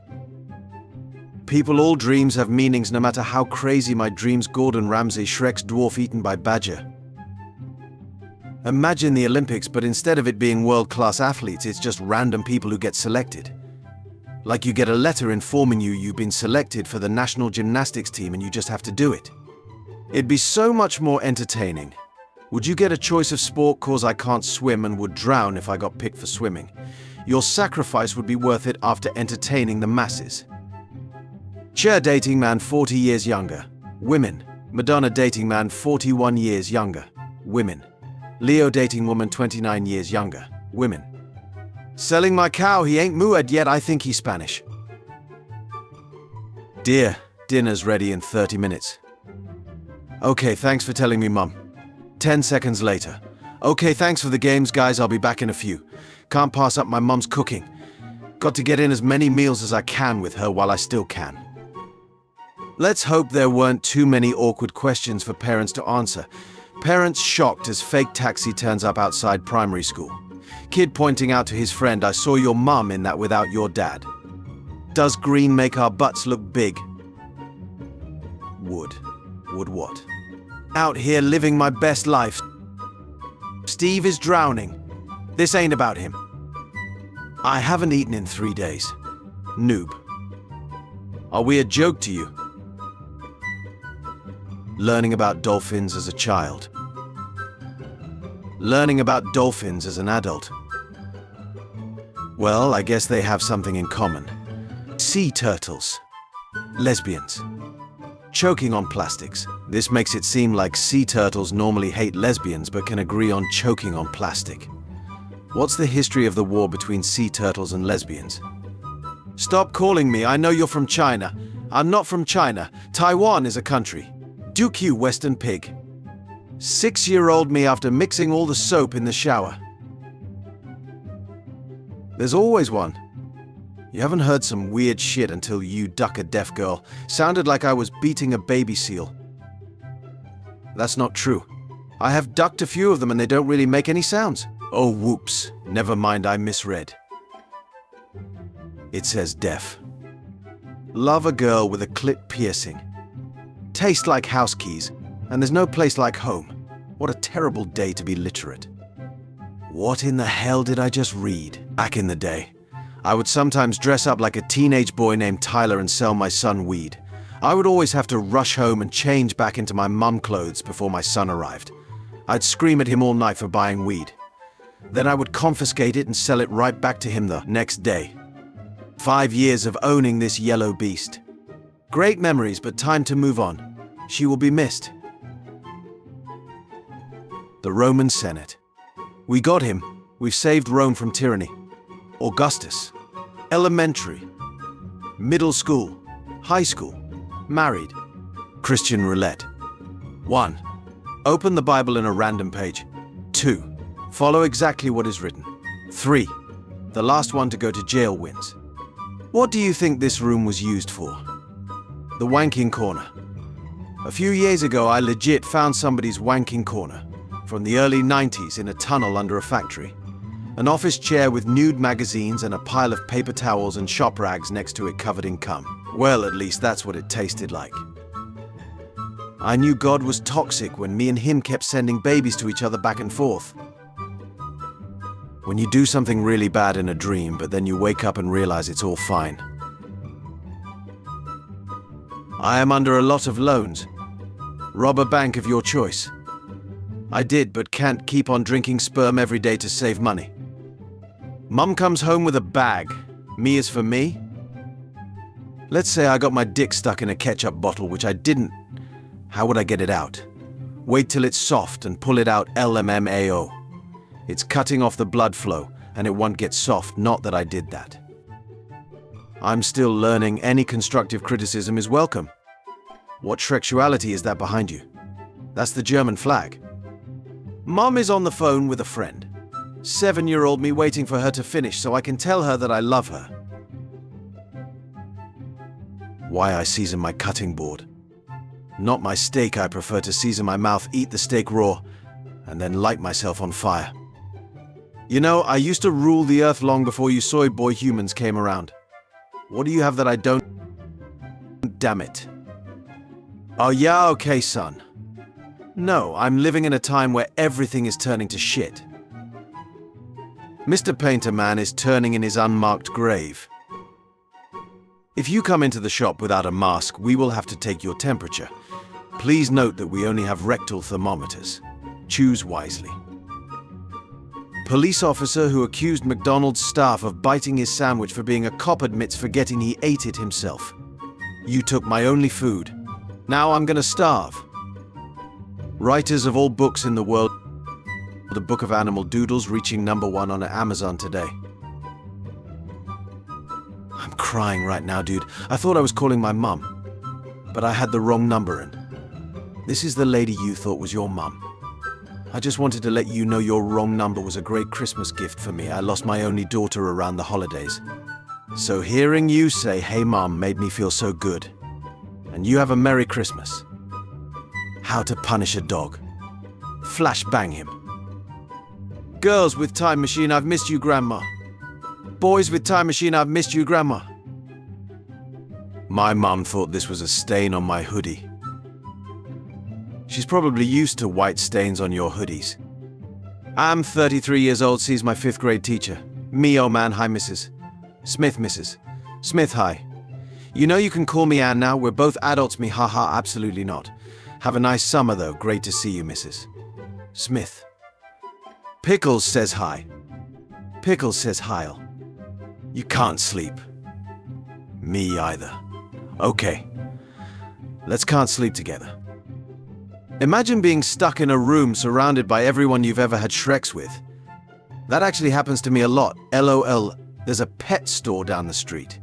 People, all dreams have meanings no matter how crazy my dreams. Gordon Ramsay, Shrek's dwarf eaten by badger. Imagine the Olympics, but instead of it being world-class athletes, it's just random people who get selected. Like you get a letter informing you've been selected for the national gymnastics team and you just have to do it. It'd be so much more entertaining. Would you get a choice of sport cause I can't swim and would drown if I got picked for swimming? Your sacrifice would be worth it after entertaining the masses. Cher dating man 40 years younger. Women. Madonna dating man 41 years younger. Women. Leo dating woman 29 years younger. Women. Selling my cow, he ain't mooed yet, I think he's Spanish. Dear, dinner's ready in 30 minutes. Okay, thanks for telling me, Mum. 10 seconds later. Okay, thanks for the games, guys, I'll be back in a few. Can't pass up my mum's cooking. Got to get in as many meals as I can with her while I still can. Let's hope there weren't too many awkward questions for parents to answer. Parents shocked as fake taxi turns up outside primary school. Kid pointing out to his friend, I saw your mum in that without your dad. Does green make our butts look big? Would. Would what? Out here living my best life. Steve is drowning. This ain't about him. I haven't eaten in 3 days. Noob. Are we a joke to you? Learning about dolphins as a child. Learning about dolphins as an adult. Well, I guess they have something in common. Sea turtles. Lesbians. Choking on plastics. This makes it seem like sea turtles normally hate lesbians but can agree on choking on plastic. What's the history of the war between sea turtles and lesbians? Stop calling me, I know you're from China. I'm not from China. Taiwan is a country. Duke you, Western pig. 6-year-old me after mixing all the soap in the shower. There's always one. You haven't heard some weird shit until you duck a deaf girl. Sounded like I was beating a baby seal. That's not true. I have ducked a few of them and they don't really make any sounds. Oh, whoops. Never mind, I misread. It says deaf. Love a girl with a clit piercing. Taste like house keys, and there's no place like home. What a terrible day to be literate. What in the hell did I just read? Back in the day, I would sometimes dress up like a teenage boy named Tyler and sell my son weed. I would always have to rush home and change back into my mum clothes before my son arrived. I'd scream at him all night for buying weed. Then I would confiscate it and sell it right back to him the next day. 5 years of owning this yellow beast. Great memories, but time to move on. She will be missed. The Roman Senate. We got him. We've saved Rome from tyranny. Augustus. Elementary. Middle school. High school. Married. Christian roulette. 1. Open the Bible in a random page. 2. Follow exactly what is written. 3. The last one to go to jail wins. What do you think this room was used for? The wanking corner. A few years ago, I legit found somebody's wanking corner from the early 90s in a tunnel under a factory. An office chair with nude magazines and a pile of paper towels and shop rags next to it covered in cum. Well, at least that's what it tasted like. I knew God was toxic when me and him kept sending babies to each other back and forth. When you do something really bad in a dream, but then you wake up and realize it's all fine. I am under a lot of loans. Rob a bank of your choice. I did, but can't keep on drinking sperm every day to save money. Mum comes home with a bag. Me is for me. Let's say I got my dick stuck in a ketchup bottle, which I didn't. How would I get it out? Wait till it's soft and pull it out LMMAO. It's cutting off the blood flow, and it won't get soft, not that I did that. I'm still learning. Any constructive criticism is welcome. What sexuality is that behind you? That's the German flag. Mom is on the phone with a friend. 7-year-old me waiting for her to finish so I can tell her that I love her. Why I season my cutting board. Not my steak, I prefer to season my mouth, eat the steak raw, and then light myself on fire. You know, I used to rule the earth long before you soy boy humans came around. What do you have that I don't? Damn it. Oh yeah, okay, son. No, I'm living in a time where everything is turning to shit. Mr. Painter Man is turning in his unmarked grave. If you come into the shop without a mask, we will have to take your temperature. Please note that we only have rectal thermometers. Choose wisely. Police officer who accused McDonald's staff of biting his sandwich for being a cop admits forgetting he ate it himself. You took my only food. Now I'm gonna starve. Writers of all books in the world. The Book of Animal Doodles reaching #1 on Amazon today. I'm crying right now, dude. I thought I was calling my mum, but I had the wrong number in. This is the lady you thought was your mum. I just wanted to let you know your wrong number was a great Christmas gift for me. I lost my only daughter around the holidays. So hearing you say, "Hey Mom," made me feel so good. And you have a Merry Christmas. How to punish a dog. Flash bang him. Girls with time machine, I've missed you, Grandma. Boys with time machine, I've missed you, Grandma. My mum thought this was a stain on my hoodie. She's probably used to white stains on your hoodies. I'm 33 years old, sees my 5th grade teacher. Me, oh man, hi Mrs. Smith, Mrs. Smith, hi. You know you can call me Ann now, we're both adults, me, haha, absolutely not. Have a nice summer though, great to see you, Mrs. Smith. Pickles says hi. Pickles says Heil. You can't sleep. Me either. Okay. Let's can't sleep together. Imagine being stuck in a room surrounded by everyone you've ever had Shreks with. That actually happens to me a lot. LOL, there's a pet store down the street.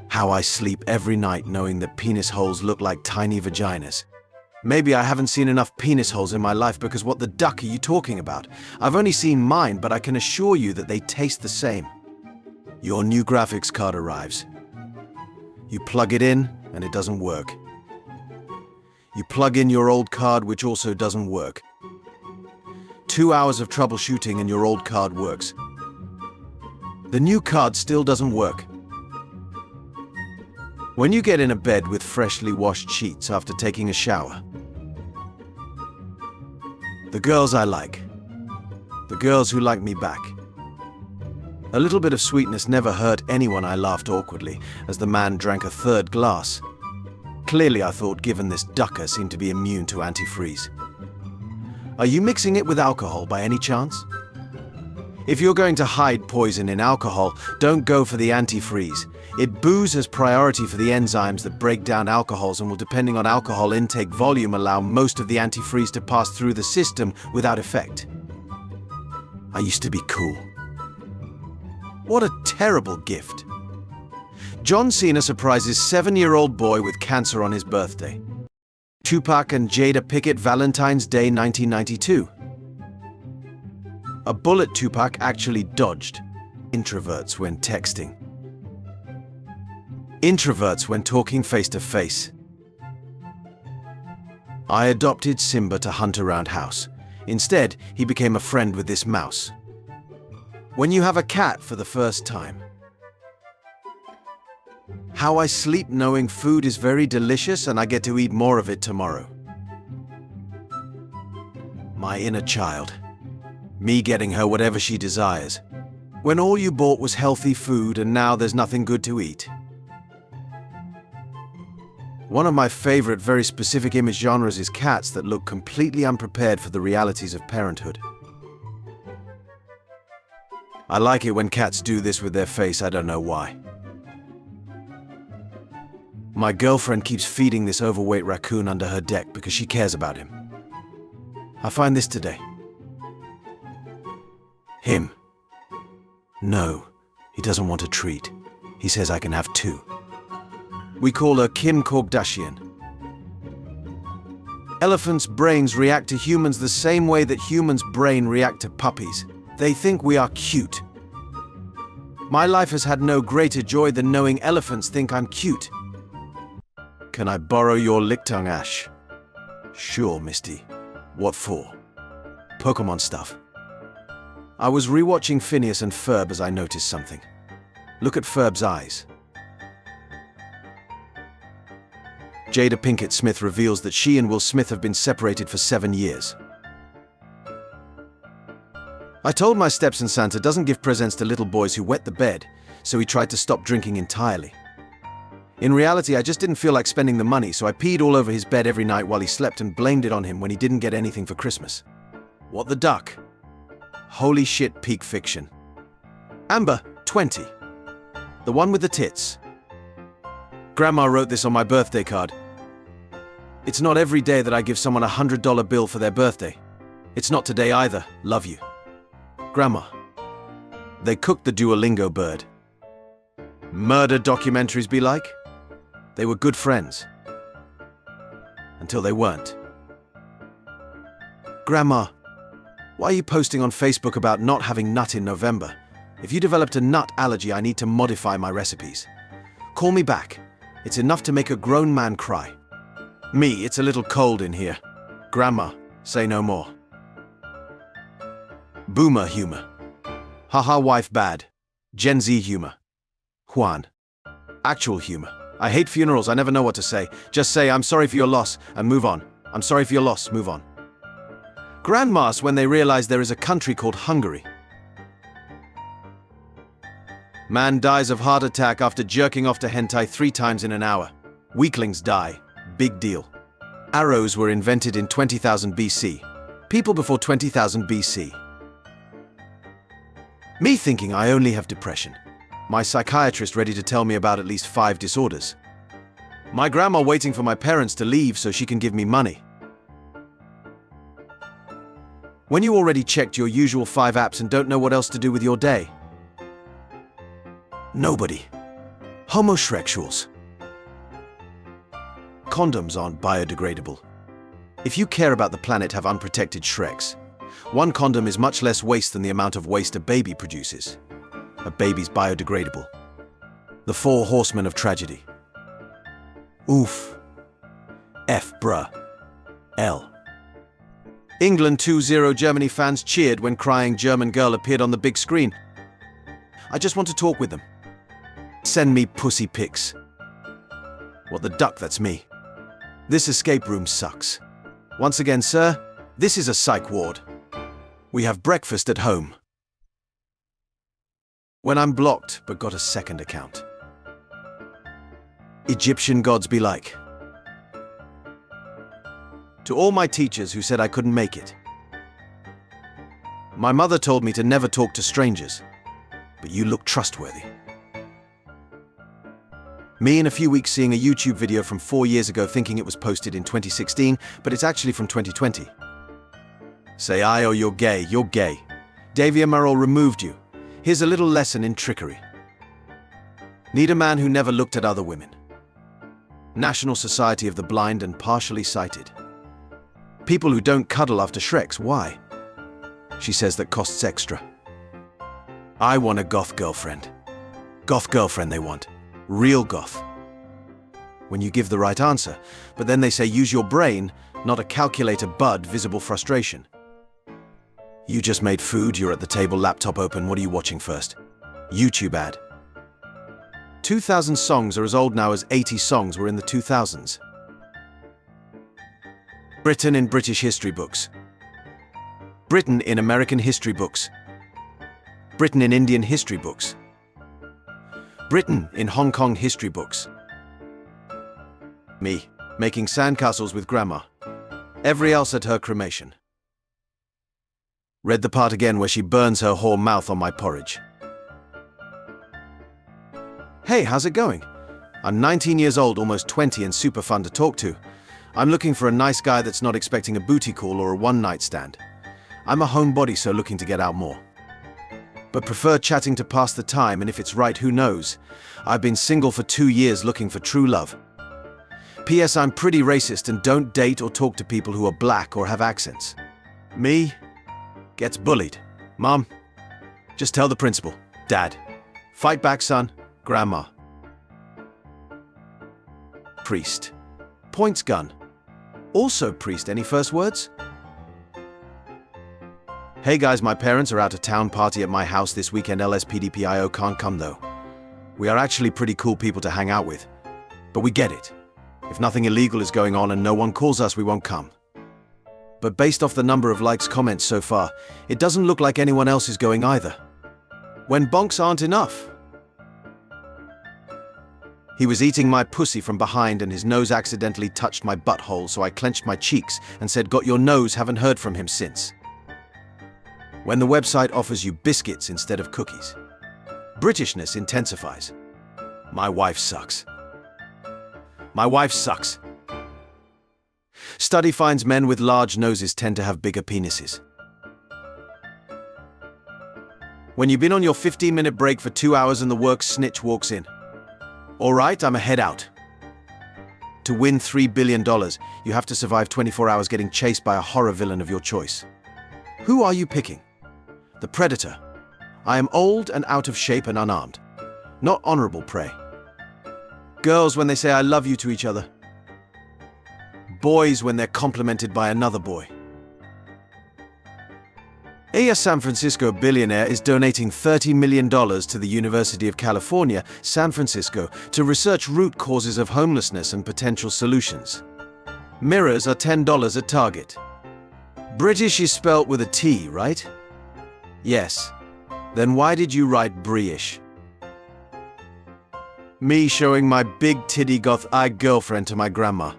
How I sleep every night knowing that penis holes look like tiny vaginas. Maybe I haven't seen enough penis holes in my life because what the duck are you talking about? I've only seen mine, but I can assure you that they taste the same. Your new graphics card arrives. You plug it in and it doesn't work. You plug in your old card, which also doesn't work. 2 hours of troubleshooting and your old card works. The new card still doesn't work. When you get in a bed with freshly washed sheets after taking a shower. The girls I like. The girls who like me back. A little bit of sweetness never hurt anyone. I laughed awkwardly as the man drank a 3rd glass. Clearly I thought given this ducker seemed to be immune to antifreeze. Are you mixing it with alcohol by any chance? If you're going to hide poison in alcohol, don't go for the antifreeze. Booze has priority for the enzymes that break down alcohols and will, depending on alcohol intake volume, allow most of the antifreeze to pass through the system without effect. I used to be cool. What a terrible gift. John Cena surprises 7-year-old boy with cancer on his birthday. Tupac and Jada Pinkett, Valentine's Day 1992. A bullet Tupac actually dodged. Introverts when texting. Introverts when talking face to face. I adopted Simba to hunt around house. Instead, he became a friend with this mouse. When you have a cat for the first time. How I sleep knowing food is very delicious and I get to eat more of it tomorrow. My inner child. Me getting her whatever she desires. When all you bought was healthy food and now there's nothing good to eat. One of my favorite, very specific image genres is cats that look completely unprepared for the realities of parenthood. I like it when cats do this with their face, I don't know why. My girlfriend keeps feeding this overweight raccoon under her deck because she cares about him. I find this today. Him. No, he doesn't want a treat. He says I can have 2. We call her Kim Kardashian. Elephants' brains react to humans the same way that humans' brain react to puppies. They think we are cute. My life has had no greater joy than knowing elephants think I'm cute. Can I borrow your Lictung Ash? Sure, Misty. What for? Pokemon stuff. I was rewatching Phineas and Ferb as I noticed something. Look at Ferb's eyes. Jada Pinkett Smith reveals that she and Will Smith have been separated for 7 years. I told my stepson Santa doesn't give presents to little boys who wet the bed, so he tried to stop drinking entirely. In reality, I just didn't feel like spending the money, so I peed all over his bed every night while he slept and blamed it on him when he didn't get anything for Christmas. What the duck? Holy shit, peak fiction. Amber, 20. The one with the tits. Grandma wrote this on my birthday card. It's not every day that I give someone a $100 bill for their birthday. It's not today either. Love you. Grandma. They cooked the Duolingo bird. Murder documentaries be like? They were good friends. Until they weren't. Grandma, why are you posting on Facebook about not having nut in November? If you developed a nut allergy, I need to modify my recipes. Call me back. It's enough to make a grown man cry. Me, it's a little cold in here. Grandma, say no more. Boomer humor. Haha, wife bad. Gen Z humor. Juan. Actual humor. I hate funerals, I never know what to say. Just say, I'm sorry for your loss, and move on. I'm sorry for your loss, move on. Grandmas when they realize there is a country called Hungary. Man dies of heart attack after jerking off to hentai 3 times in an hour. Weaklings die. Big deal. Arrows were invented in 20,000 BC. People before 20,000 BC. Me thinking I only have depression. My psychiatrist ready to tell me about at least 5 disorders. My grandma waiting for my parents to leave so she can give me money. When you already checked your usual 5 apps and don't know what else to do with your day. Nobody. Homosexuals. Condoms aren't biodegradable. If you care about the planet, have unprotected Shreks. 1 condom is much less waste than the amount of waste a baby produces. A baby's biodegradable. The 4 horsemen of tragedy. Oof. F bruh. L. England 2-0 Germany fans cheered when crying German girl appeared on the big screen. I just want to talk with them. Send me pussy pics. What the duck, that's me. This escape room sucks. Once again, sir, this is a psych ward. We have breakfast at home. When I'm blocked, but got a second account. Egyptian gods be like. To all my teachers who said I couldn't make it. My mother told me to never talk to strangers, but you look trustworthy. Me in a few weeks seeing a YouTube video from 4 years ago thinking it was posted in 2016, but it's actually from 2020. Say aye or you're gay, you're gay. Davia Merrill removed you. Here's a little lesson in trickery. Need a man who never looked at other women. National Society of the Blind and Partially Sighted. People who don't cuddle after Shreks, why? She says that costs extra. I want a goth girlfriend. Goth girlfriend they want. Real goth. When you give the right answer, but then they say use your brain, not a calculator bud, visible frustration. You just made food, you're at the table, laptop open, what are you watching first? YouTube ad. 2,000 songs are as old now as 80 songs were in the 2000s. Britain in British history books. Britain in American history books. Britain in Indian history books. Britain in Hong Kong history books. Me, making sandcastles with grandma. Every else at her cremation. Read the part again where she burns her whore mouth on my porridge. Hey, how's it going? I'm 19 years old, almost 20 and super fun to talk to. I'm looking for a nice guy that's not expecting a booty call or a one-night stand. I'm a homebody, so looking to get out more. But prefer chatting to pass the time, and if it's right, who knows? I've been single for 2 years looking for true love. P.S. I'm pretty racist and don't date or talk to people who are black or have accents. Me? Gets bullied. Mom? Just tell the principal. Dad? Fight back, son. Grandma? Priest. Points gun. Also priest, any first words? Hey guys, my parents are out of town, party at my house this weekend, LSPDPIO can't come though. We are actually pretty cool people to hang out with. But we get it. If nothing illegal is going on and no one calls us, we won't come. But based off the number of likes, comments so far, it doesn't look like anyone else is going either. When bonks aren't enough. He was eating my pussy from behind and his nose accidentally touched my butthole, so I clenched my cheeks and said, "Got your nose, haven't heard from him since." When the website offers you biscuits instead of cookies, Britishness intensifies. My wife sucks. My wife sucks. Study finds men with large noses tend to have bigger penises. When you've been on your 15-minute break for 2 hours and the work snitch walks in. "All right, I'm a head out." To win $3 billion, you have to survive 24 hours getting chased by a horror villain of your choice. Who are you picking? The Predator. I am old and out of shape and unarmed. Not honorable prey. Girls when they say "I love you" to each other. Boys when they're complimented by another boy. A San Francisco billionaire is donating $30 million to the University of California, San Francisco, to research root causes of homelessness and potential solutions. Mirrors are $10 at Target. British is spelt with a T, right? Yes. Then why did you write British? Me showing my big titty goth-eyed girlfriend to my grandma.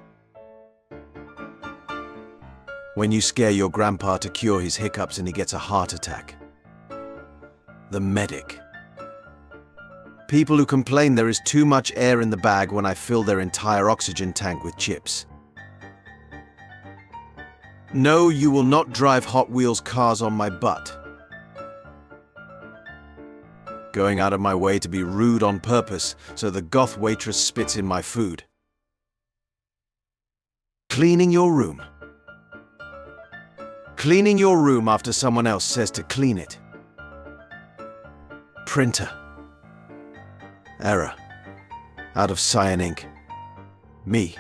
When you scare your grandpa to cure his hiccups and he gets a heart attack. The medic. People who complain there is too much air in the bag when I fill their entire oxygen tank with chips. No, you will not drive Hot Wheels cars on my butt. Going out of my way to be rude on purpose so the goth waitress spits in my food. Cleaning your room. Cleaning your room after someone else says to clean it. Printer. Error. Out of cyan ink. Me.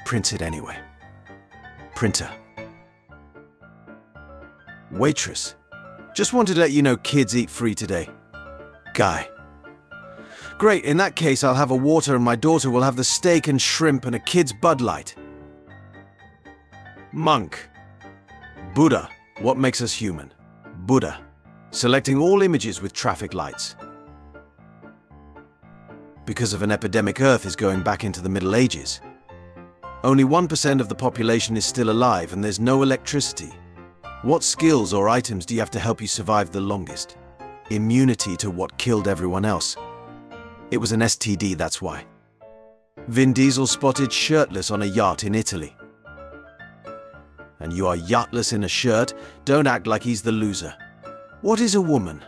Prints it anyway. Printer. Waitress. Just wanted to let you know kids eat free today. Guy. Great, in that case I'll have a water and my daughter will have the steak and shrimp and a kid's Bud Light. Monk. Buddha. What makes us human? Buddha. Selecting all images with traffic lights. Because of an epidemic, Earth is going back into the Middle Ages. Only 1% of the population is still alive and there's no electricity. What skills or items do you have to help you survive the longest? Immunity to what killed everyone else. It was an STD, that's why. Vin Diesel spotted shirtless on a yacht in Italy. And you are yachtless in a shirt, don't act like he's the loser. What is a woman?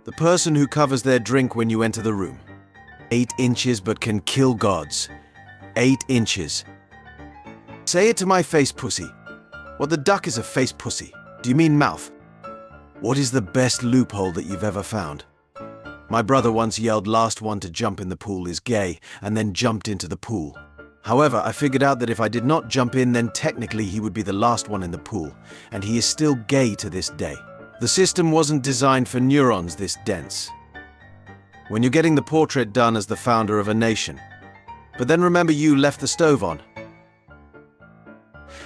The person who covers their drink when you enter the room. 8 inches but can kill gods. 8 inches. Say it to my face, pussy. What the duck is a face, pussy? Do you mean mouth? What is the best loophole that you've ever found? My brother once yelled last one to jump in the pool is gay, and then jumped into the pool. However, I figured out that if I did not jump in, then technically he would be the last one in the pool, and he is still gay to this day. The system wasn't designed for neurons this dense. When you're getting the portrait done as the founder of a nation. But then remember you left the stove on.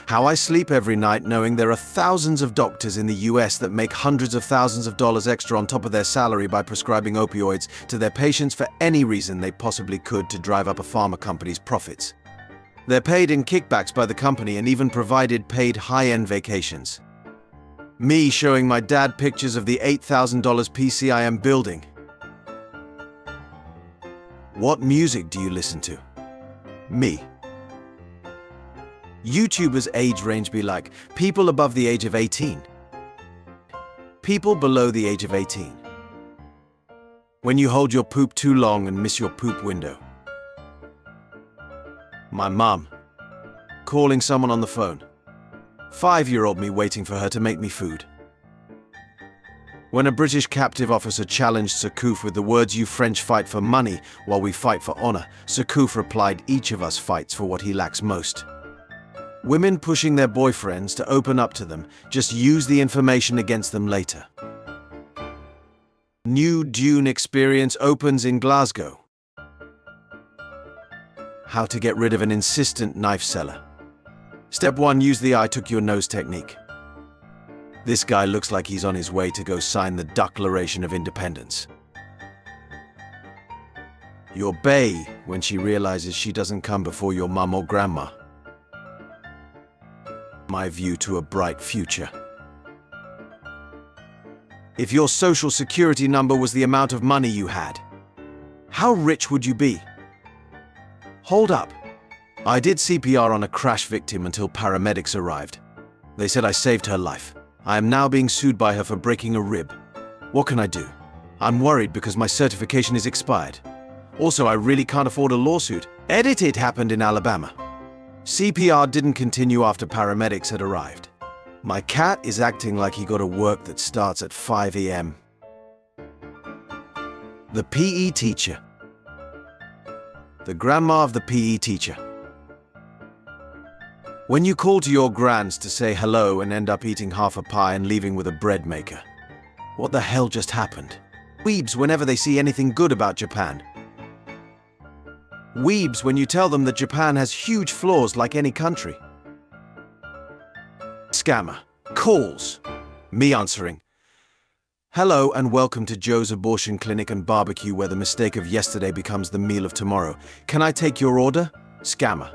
How I sleep every night knowing there are thousands of doctors in the US that make hundreds of thousands of dollars extra on top of their salary by prescribing opioids to their patients for any reason they possibly could to drive up a pharma company's profits. They're paid in kickbacks by the company and even provided paid high-end vacations. Me showing my dad pictures of the $8,000 PC I am building. What music do you listen to? Me. YouTubers' age range be like people above the age of 18. People below the age of 18. When you hold your poop too long and miss your poop window. My mum. Calling someone on the phone. 5-year-old me waiting for her to make me food. When a British captive officer challenged Surcouf with the words "You French fight for money, while we fight for honor," Surcouf replied, "Each of us fights for what he lacks most." Women pushing their boyfriends to open up to them, just use the information against them later. New Dune experience opens in Glasgow. How to get rid of an insistent knife seller. Step 1. Use the I took your nose technique. This guy looks like he's on his way to go sign the Declaration of Independence. Your bae when she realizes she doesn't come before your mum or grandma. My view to a bright future. If your social security number was the amount of money you had, how rich would you be? Hold up. I did CPR on a crash victim until paramedics arrived. They said I saved her life. I am now being sued by her for breaking a rib. What can I do? I'm worried because my certification is expired. Also, I really can't afford a lawsuit. It happened in Alabama. CPR didn't continue after paramedics had arrived. My cat is acting like he got a work that starts at 5 a.m. The PE teacher. The grandma of the PE teacher. When you call to your grands to say hello and end up eating half a pie and leaving with a bread maker. What the hell just happened? Weebs whenever they see anything good about Japan. Weebs when you tell them that Japan has huge flaws like any country. Scammer. Calls. Me answering. Hello and welcome to Joe's Abortion Clinic and Barbecue where the mistake of yesterday becomes the meal of tomorrow. Can I take your order? Scammer.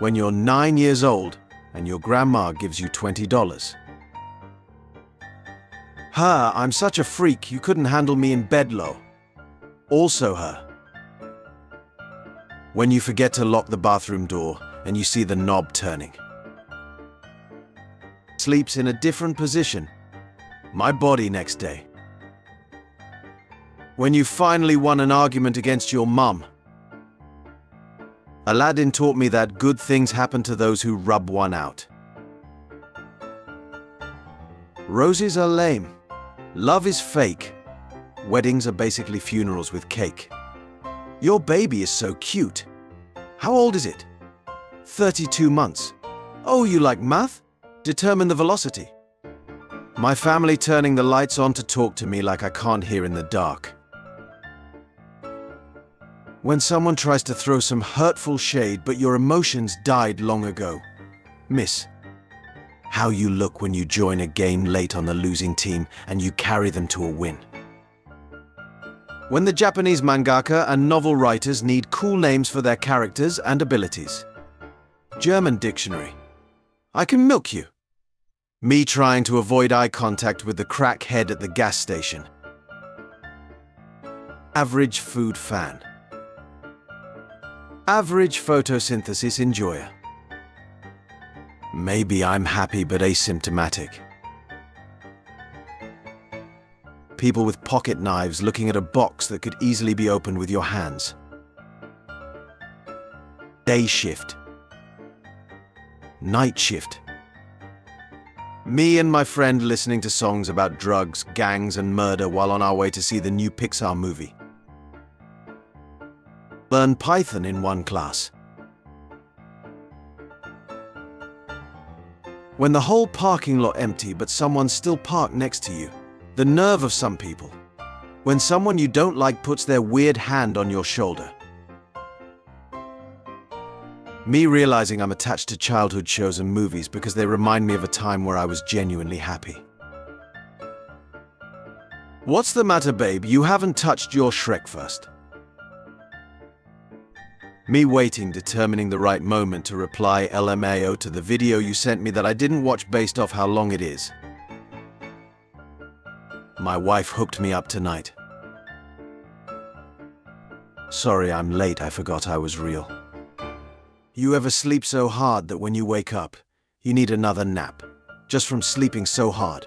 When you're 9 years old and your grandma gives you $20. Her, I'm such a freak you couldn't handle me in bed low. Also her. When you forget to lock the bathroom door and you see the knob turning. Sleeps in a different position. My body next day. When you finally won an argument against your mum. Aladdin taught me that good things happen to those who rub one out. Roses are lame. Love is fake. Weddings are basically funerals with cake. Your baby is so cute. How old is it? 32 months. Oh, you like math? Determine the velocity. My family turning the lights on to talk to me like I can't hear in the dark. When someone tries to throw some hurtful shade but your emotions died long ago. Miss. How you look when you join a game late on the losing team and you carry them to a win. When the Japanese mangaka and novel writers need cool names for their characters and abilities. German dictionary. I can milk you. Me trying to avoid eye contact with the crackhead at the gas station. Average food fan. Average photosynthesis enjoyer. Maybe I'm happy but asymptomatic. People with pocket knives looking at a box that could easily be opened with your hands. Day shift. Night shift. Me and my friend listening to songs about drugs, gangs and murder while on our way to see the new Pixar movie. Learn Python in one class. When the whole parking lot empty but someone's still parked next to you. The nerve of some people. When someone you don't like puts their weird hand on your shoulder. Me realizing I'm attached to childhood shows and movies because they remind me of a time where I was genuinely happy. What's the matter, babe? You haven't touched your Shrek first. Me waiting, determining the right moment to reply LMAO to the video you sent me that I didn't watch based off how long it is. My wife hooked me up tonight. Sorry I'm late, I forgot I was real. You ever sleep so hard that when you wake up, you need another nap, just from sleeping so hard?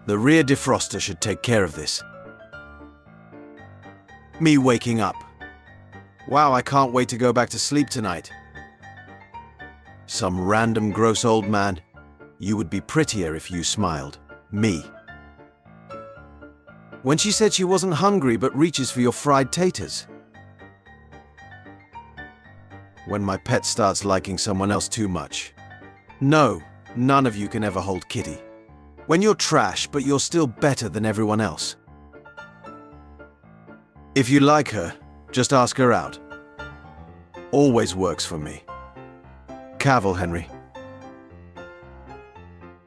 The rear defroster should take care of this. Me waking up. Wow, I can't wait to go back to sleep tonight. Some random gross old man. You would be prettier if you smiled. Me. When she said she wasn't hungry but reaches for your fried taters. When my pet starts liking someone else too much. No, none of you can ever hold Kitty. When you're trash but you're still better than everyone else. If you like her, just ask her out. Always works for me. Cavill Henry.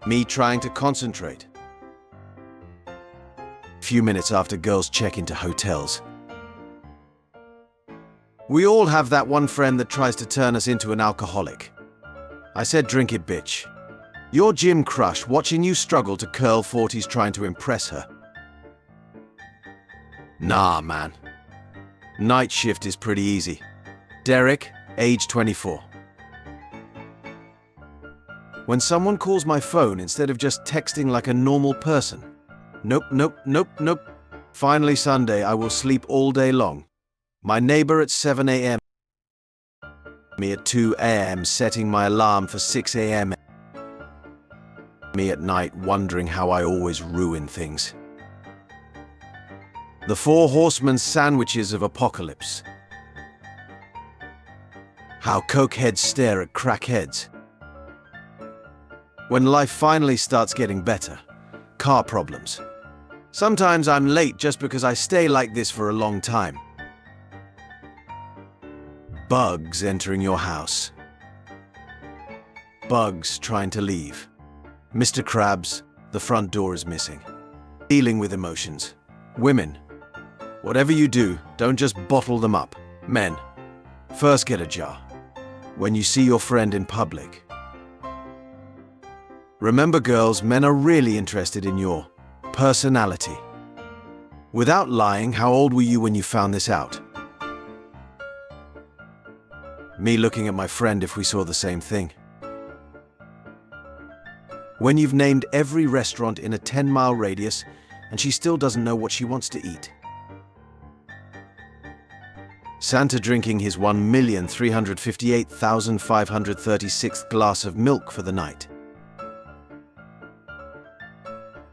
Me trying to concentrate. few minutes after girls check into hotels. We all have that one friend that tries to turn us into an alcoholic. I said, drink it, bitch. Your gym crush watching you struggle to curl 40s trying to impress her. Nah, man. Night shift is pretty easy. Derek, age 24. When someone calls my phone instead of just texting like a normal person. Nope, nope, nope, nope. Finally Sunday, I will sleep all day long. My neighbor at 7 a.m. Me at 2 a.m. setting my alarm for 6 a.m. Me at night wondering how I always ruin things. The Four Horsemen sandwiches of apocalypse. How cokeheads stare at crackheads. When life finally starts getting better. Car problems. Sometimes I'm late just because I stay like this for a long time. Bugs entering your house. Bugs trying to leave. Mr. Krabs, the front door is missing. Dealing with emotions. Women. Whatever you do, don't just bottle them up. Men. First get a jar. When you see your friend in public. Remember, girls, men are really interested in your personality. Without lying, how old were you when you found this out? Me looking at my friend if we saw the same thing. When you've named every restaurant in a 10-mile radius and she still doesn't know what she wants to eat. Santa drinking his 1,358,536th glass of milk for the night.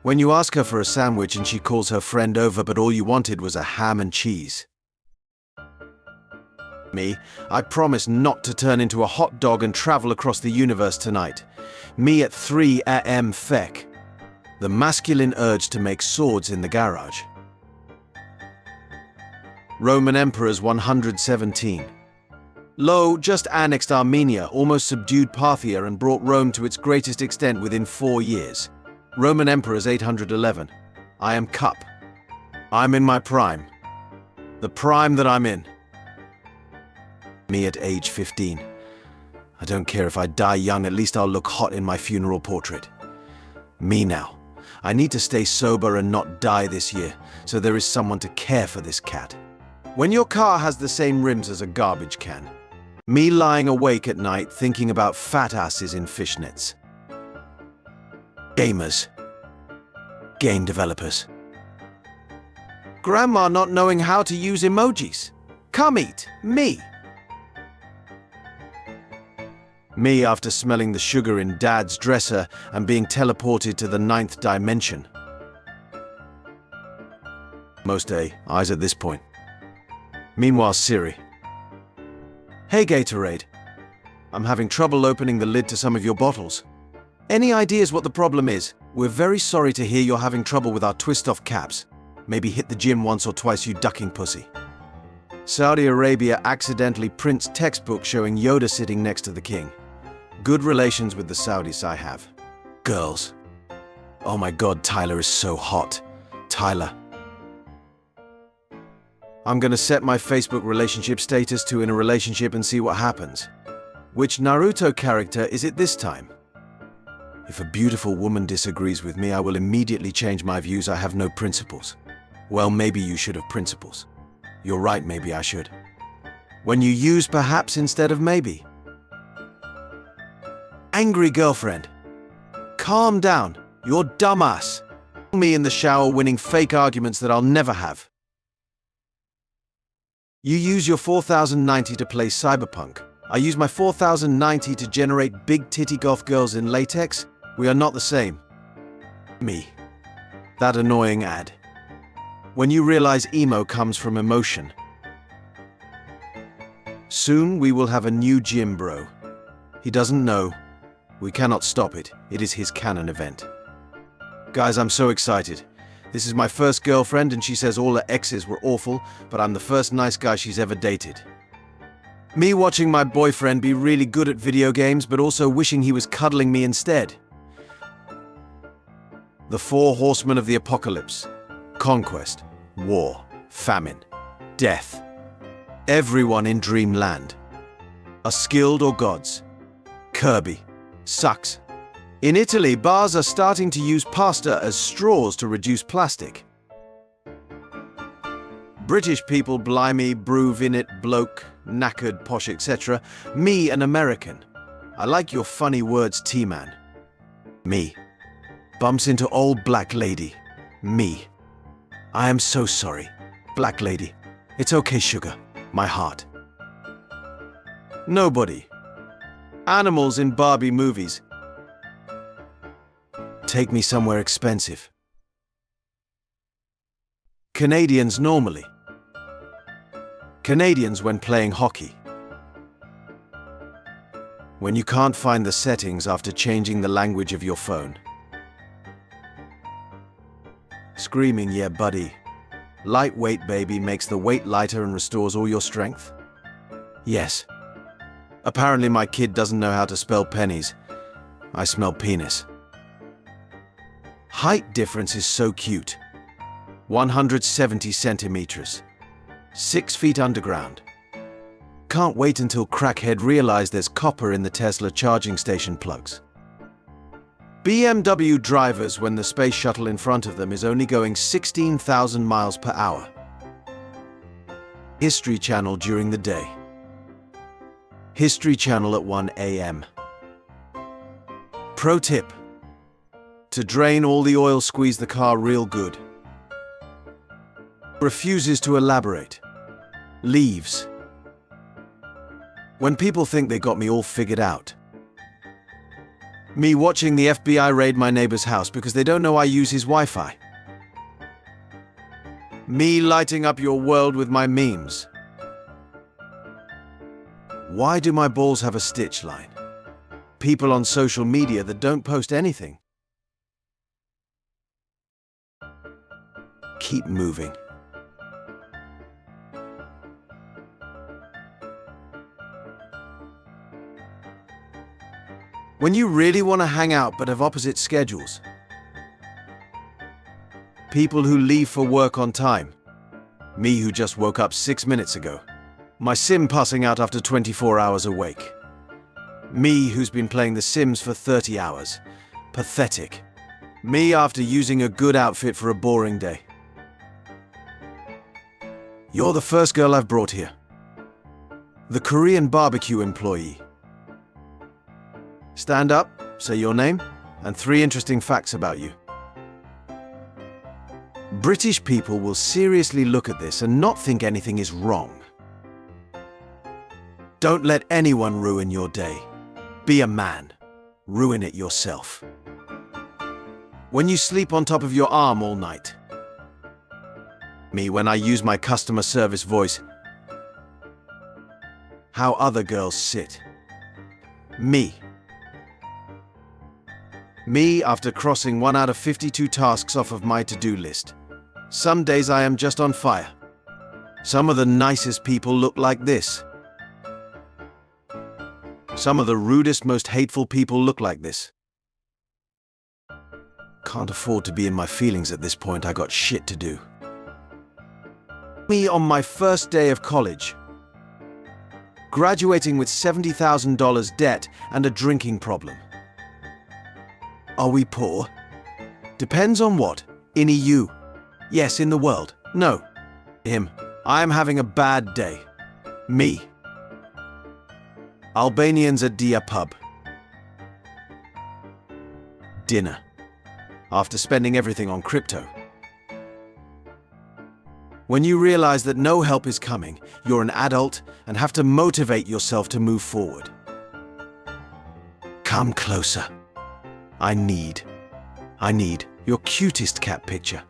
When you ask her for a sandwich and she calls her friend over but all you wanted was a ham and cheese. Me, I promise not to turn into a hot dog and travel across the universe tonight. Me at 3 a.m. feck. The masculine urge to make swords in the garage. Roman Emperors 117. Lo, just annexed Armenia, almost subdued Parthia and brought Rome to its greatest extent within 4 years. Roman Emperors 811. I am Cup. I'm in my prime. The prime that I'm in. Me at age 15. I don't care if I die young, at least I'll look hot in my funeral portrait. Me now. I need to stay sober and not die this year, so there is someone to care for this cat. When your car has the same rims as a garbage can. Me lying awake at night thinking about fat asses in fishnets. Gamers. Game developers. Grandma not knowing how to use emojis. Come eat. Me. Me after smelling the sugar in Dad's dresser and being teleported to the 9th dimension. Most eyes at this point. Meanwhile, Siri. Hey Gatorade. I'm having trouble opening the lid to some of your bottles. Any ideas what the problem is? We're very sorry to hear you're having trouble with our twist-off caps. Maybe hit the gym once or twice, you ducking pussy. Saudi Arabia accidentally prints textbook showing Yoda sitting next to the king. Good relations with the Saudis I have. Girls. Oh my god, Tyler is so hot. Tyler. I'm gonna set my Facebook relationship status to in a relationship and see what happens. Which Naruto character is it this time? If a beautiful woman disagrees with me, I will immediately change my views. I have no principles. Well, maybe you should have principles. You're right, maybe I should. When you use perhaps instead of maybe. Angry girlfriend. Calm down. You're dumbass. Me in the shower winning fake arguments that I'll never have. You use your 4090 to play Cyberpunk. I use my 4090 to generate big titty goth girls in latex. We are not the same. Me. That annoying ad. When you realize emo comes from emotion. Soon we will have a new gym bro. He doesn't know. We cannot stop it. It is his canon event. Guys, I'm so excited. This is my first girlfriend and she says all her exes were awful, but I'm the first nice guy she's ever dated. Me watching my boyfriend be really good at video games, but also wishing he was cuddling me instead. The Four Horsemen of the Apocalypse. Conquest, war, famine, death. Everyone in Dreamland are skilled or gods. Kirby sucks. In Italy, bars are starting to use pasta as straws to reduce plastic. British people, blimey, brew vinit, bloke, knackered, posh, etc. Me, an American. I like your funny words, T-Man. Me. Bumps into old black lady. Me. I am so sorry. Black lady. It's okay, sugar. My heart. Nobody. Animals in Barbie movies. Take me somewhere expensive. Canadians normally. Canadians when playing hockey. When you can't find the settings after changing the language of your phone. Screaming, yeah buddy. Lightweight baby makes the weight lighter and restores all your strength. Yes. Apparently my kid doesn't know how to spell pennies. I smell penis. Height difference is so cute. 170 centimeters. 6 feet underground. Can't wait until crackhead realize there's copper in the Tesla charging station plugs. BMW drivers when the space shuttle in front of them is only going 16,000 miles per hour. History Channel during the day. History Channel at 1 a.m. Pro tip. To drain all the oil, squeeze the car real good. Refuses to elaborate. Leaves. When people think they got me all figured out. Me watching the FBI raid my neighbor's house because they don't know I use his Wi-Fi. Me lighting up your world with my memes. Why do my balls have a stitch line? People on social media that don't post anything. Keep moving. When you really want to hang out but have opposite schedules. People who leave for work on time. Me who just woke up 6 minutes ago. My sim passing out after 24 hours awake. Me who's been playing The Sims for 30 hours. Pathetic. Me after using a good outfit for a boring day. You're the first girl I've brought here. The Korean barbecue employee. Stand up, say your name, and 3 interesting facts about you. British people will seriously look at this and not think anything is wrong. Don't let anyone ruin your day. Be a man. Ruin it yourself. When you sleep on top of your arm all night. Me when I use my customer service voice. How other girls sit. Me. Me after crossing 1 out of 52 tasks off of my to-do list. Some days I am just on fire. Some of the nicest people look like this. Some of the rudest, most hateful people look like this. Can't afford to be in my feelings at this point, I got shit to do. Me on my first day of college. Graduating with $70,000 debt and a drinking problem. Are we poor? Depends on what. In EU. Yes, in the world. No. Him. I am having a bad day. Me. Albanians at Dia pub. Dinner. After spending everything on crypto. When you realize that no help is coming, you're an adult and have to motivate yourself to move forward. Come closer. I need your cutest cat picture.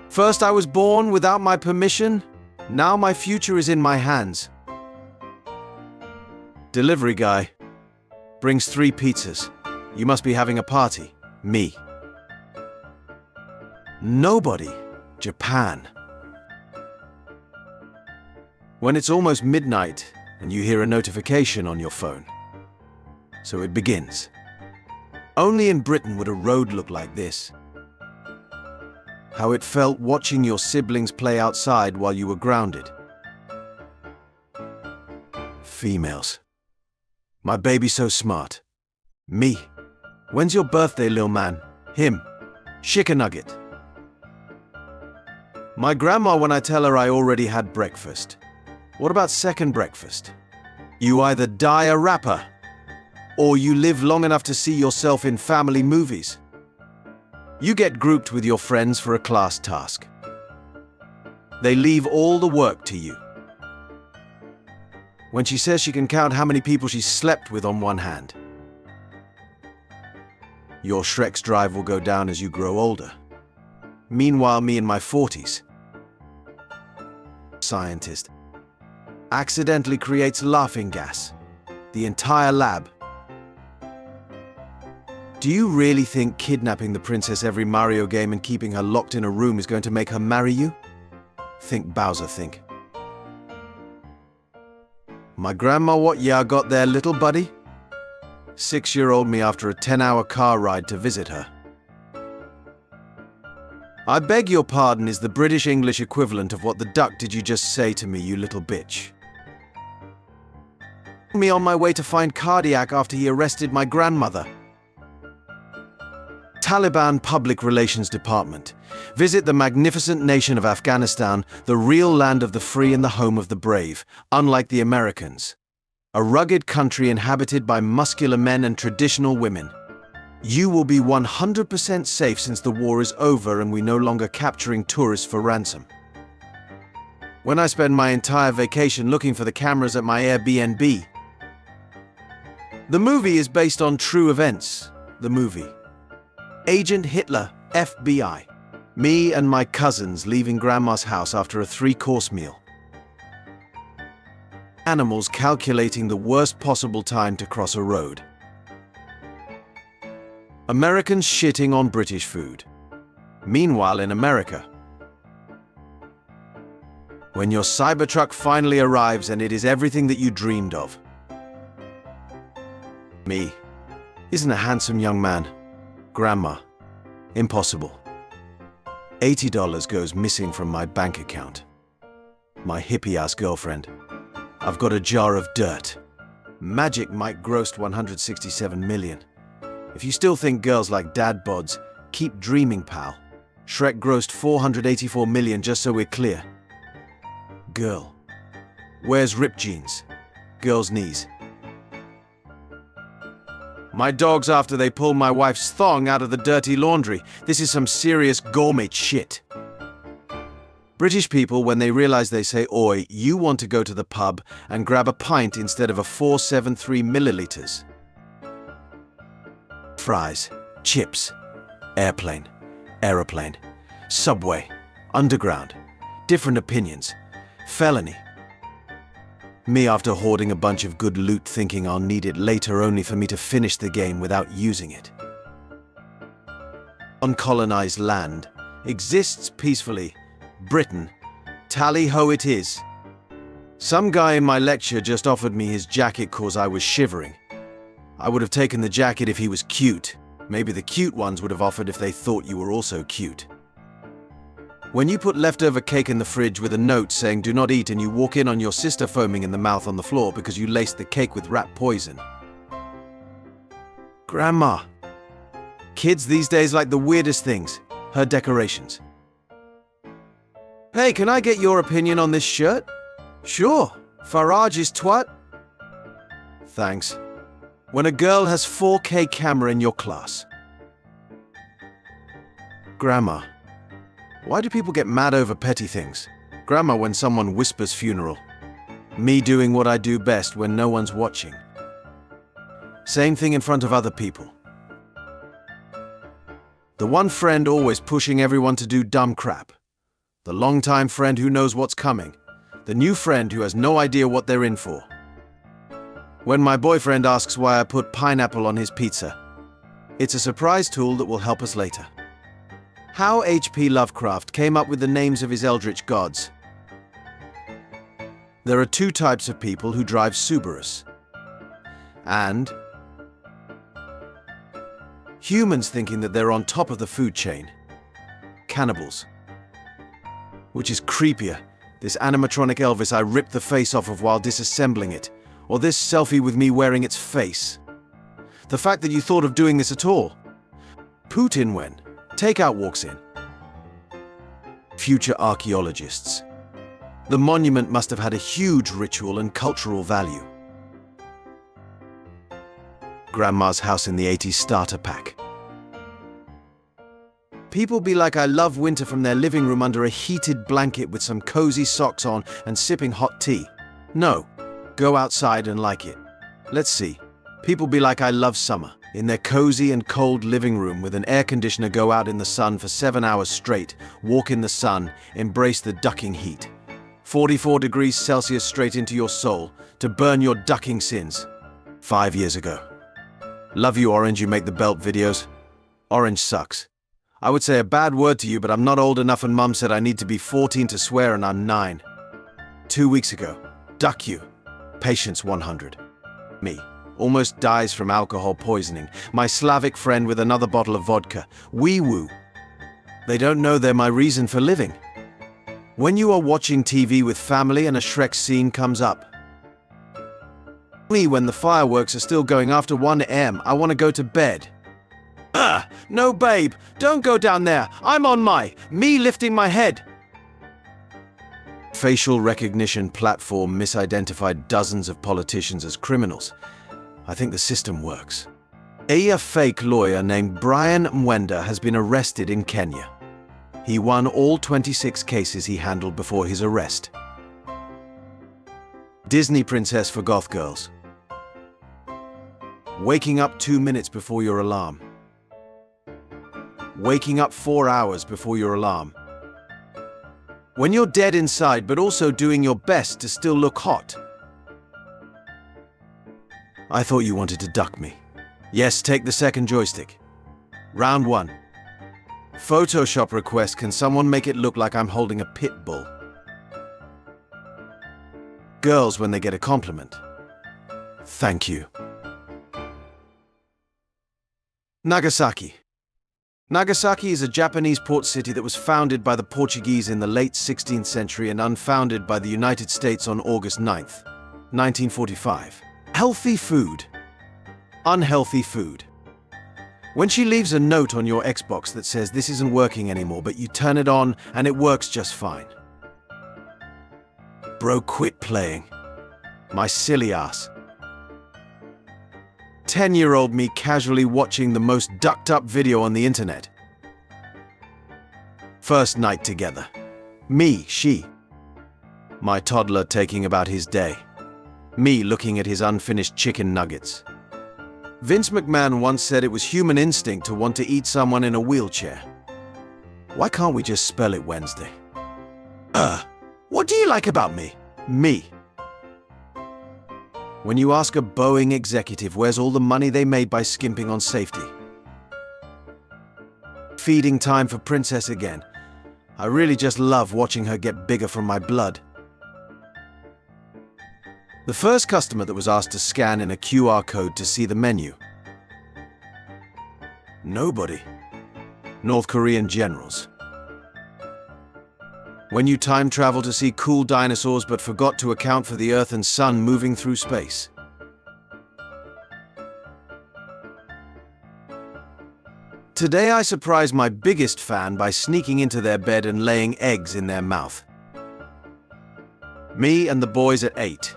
First I was born without my permission, now my future is in my hands. Delivery guy. Brings 3 pizzas. You must be having a party. Me. Nobody. Japan. When it's almost midnight and you hear a notification on your phone. So it begins. Only in Britain would a road look like this. How it felt watching your siblings play outside while you were grounded. Females. My baby's so smart. Me. When's your birthday, lil man? Him. Chicken nugget. My grandma when I tell her I already had breakfast. What about second breakfast? You either die a rapper, or you live long enough to see yourself in family movies. You get grouped with your friends for a class task. They leave all the work to you. When she says she can count how many people she's slept with on one hand. Your Shrek's drive will go down as you grow older. Meanwhile, me in my 40s. Scientist. Accidentally creates laughing gas. The entire lab. Do you really think kidnapping the princess every Mario game and keeping her locked in a room is going to make her marry you? Think Bowser, think. My grandma what ya got there, little buddy? 6-year-old me after a 10-hour car ride to visit her. I beg your pardon is the British English equivalent of what the duck did you just say to me, you little bitch. Me on my way to find Cardiac after he arrested my grandmother. Taliban Public Relations Department. Visit the magnificent nation of Afghanistan, the real land of the free and the home of the brave, unlike the Americans. A rugged country inhabited by muscular men and traditional women. You will be 100% safe since the war is over and we no longer capturing tourists for ransom. When I spend my entire vacation looking for the cameras at my Airbnb. The movie is based on true events. The movie. Agent Hitler, FBI. Me and my cousins leaving Grandma's house after a 3-course meal. Animals calculating the worst possible time to cross a road. Americans shitting on British food. Meanwhile in America. When your Cybertruck finally arrives and it is everything that you dreamed of. Me. Isn't a handsome young man. Grandma. Impossible. $80 goes missing from my bank account. My hippie-ass girlfriend. I've got a jar of dirt. Magic Mike grossed 167 million. If you still think girls like dad bods, keep dreaming, pal. Shrek grossed 484 million, just so we're clear. Girl. Wears ripped jeans. Girl's knees. My dogs after they pull my wife's thong out of the dirty laundry. This is some serious gourmet shit. British people, when they realize they say, oi, you want to go to the pub and grab a pint instead of a 473 milliliters. Fries, chips, airplane, aeroplane, subway, underground, different opinions, felony. Me after hoarding a bunch of good loot thinking I'll need it later only for me to finish the game without using it. Uncolonized land exists peacefully. Britain. Tally-ho it is. Some guy in my lecture just offered me his jacket cause I was shivering. I would have taken the jacket if he was cute. Maybe the cute ones would have offered if they thought you were also cute. When you put leftover cake in the fridge with a note saying do not eat and you walk in on your sister foaming in the mouth on the floor because you laced the cake with rat poison. Grandma. Kids these days like the weirdest things. Her decorations. Hey, can I get your opinion on this shirt? Sure. Farage is twat. Thanks. When a girl has 4K camera in your class. Grandma. Why do people get mad over petty things? Grandma when someone whispers funeral. Me doing what I do best when no one's watching. Same thing in front of other people. The one friend always pushing everyone to do dumb crap. The long-time friend who knows what's coming. The new friend who has no idea what they're in for. When my boyfriend asks why I put pineapple on his pizza. It's a surprise tool that will help us later. How H.P. Lovecraft came up with the names of his eldritch gods. There are 2 types of people who drive Subarus. And humans thinking that they're on top of the food chain. cannibals. Which is creepier, this animatronic Elvis I ripped the face off of while disassembling it, or this selfie with me wearing its face? The fact that you thought of doing this at all. Putin when? Takeout walks in. Future archaeologists. The monument must have had a huge ritual and cultural value. Grandma's house in the 80s starter pack. People be like I love winter from their living room under a heated blanket with some cozy socks on and sipping hot tea. No, go outside and like it. Let's see. People be like I love summer, in their cozy and cold living room with an air conditioner, go out in the sun for 7 hours straight, walk in the sun, embrace the ducking heat. 44 degrees Celsius straight into your soul, to burn your ducking sins. 5 years ago. Love you, Orange, you make the belt videos. Orange sucks. I would say a bad word to you, but I'm not old enough and Mum said I need to be 14 to swear and I'm 9. 2 weeks ago. Duck you. Patience 100. Me. Almost dies from alcohol poisoning. My Slavic friend with another bottle of vodka. Wee woo. They don't know they're my reason for living. When you are watching TV with family and a Shrek scene comes up. Me when the fireworks are still going after 1 AM, I want to go to bed. No babe, don't go down there. I'm on me lifting my head. Facial recognition platform misidentified dozens of politicians as criminals. I think the system works. A fake lawyer named Brian Mwenda has been arrested in Kenya. He won all 26 cases he handled before his arrest. Disney princess for goth girls. Waking up 2 minutes before your alarm. Waking up 4 hours before your alarm. When you're dead inside but also doing your best to still look hot. I thought you wanted to duck me. Yes, take the second joystick. Round 1. Photoshop request, can someone make it look like I'm holding a pit bull? Girls when they get a compliment. Thank you. Nagasaki. Nagasaki is a Japanese port city that was founded by the Portuguese in the late 16th century and unfounded by the United States on August 9th, 1945. Healthy food. Unhealthy food. When she leaves a note on your Xbox that says this isn't working anymore, but you turn it on and it works just fine. Bro, quit playing. My silly ass. 10-year-old me casually watching the most ducked up video on the internet. First night together. Me, she. My toddler taking about his day. Me looking at his unfinished chicken nuggets. Vince McMahon once said it was human instinct to want to eat someone in a wheelchair. Why can't we just spell it Wednesday? What do you like about me? Me. When you ask a Boeing executive where's all the money they made by skimping on safety. Feeding time for Princess again. I really just love watching her get bigger from my blood. The first customer that was asked to scan in a QR code to see the menu. Nobody. North Korean generals. When you time travel to see cool dinosaurs but forgot to account for the Earth and Sun moving through space. Today I surprised my biggest fan by sneaking into their bed and laying eggs in their mouth. Me and the boys at 8.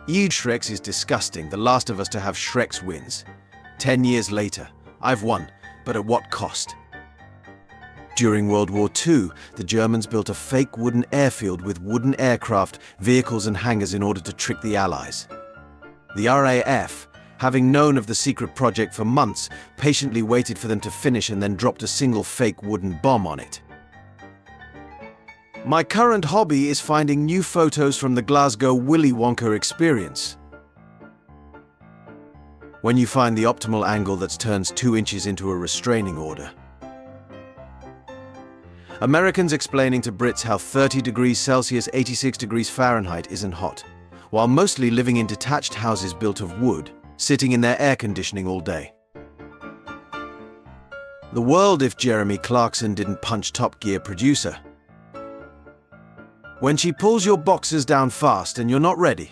Shreks is disgusting, the last of us to have Shreks wins. 10 years later, I've won, but at what cost? During World War II, the Germans built a fake wooden airfield with wooden aircraft, vehicles and hangars in order to trick the Allies. The RAF, having known of the secret project for months, patiently waited for them to finish and then dropped a single fake wooden bomb on it. My current hobby is finding new photos from the Glasgow Willy Wonka experience. When you find the optimal angle that turns 2 inches into a restraining order. Americans explaining to Brits how 30 degrees Celsius, 86 degrees Fahrenheit isn't hot, while mostly living in detached houses built of wood, sitting in their air conditioning all day. The world if Jeremy Clarkson didn't punch Top Gear producer. When she pulls your boxers down fast and you're not ready.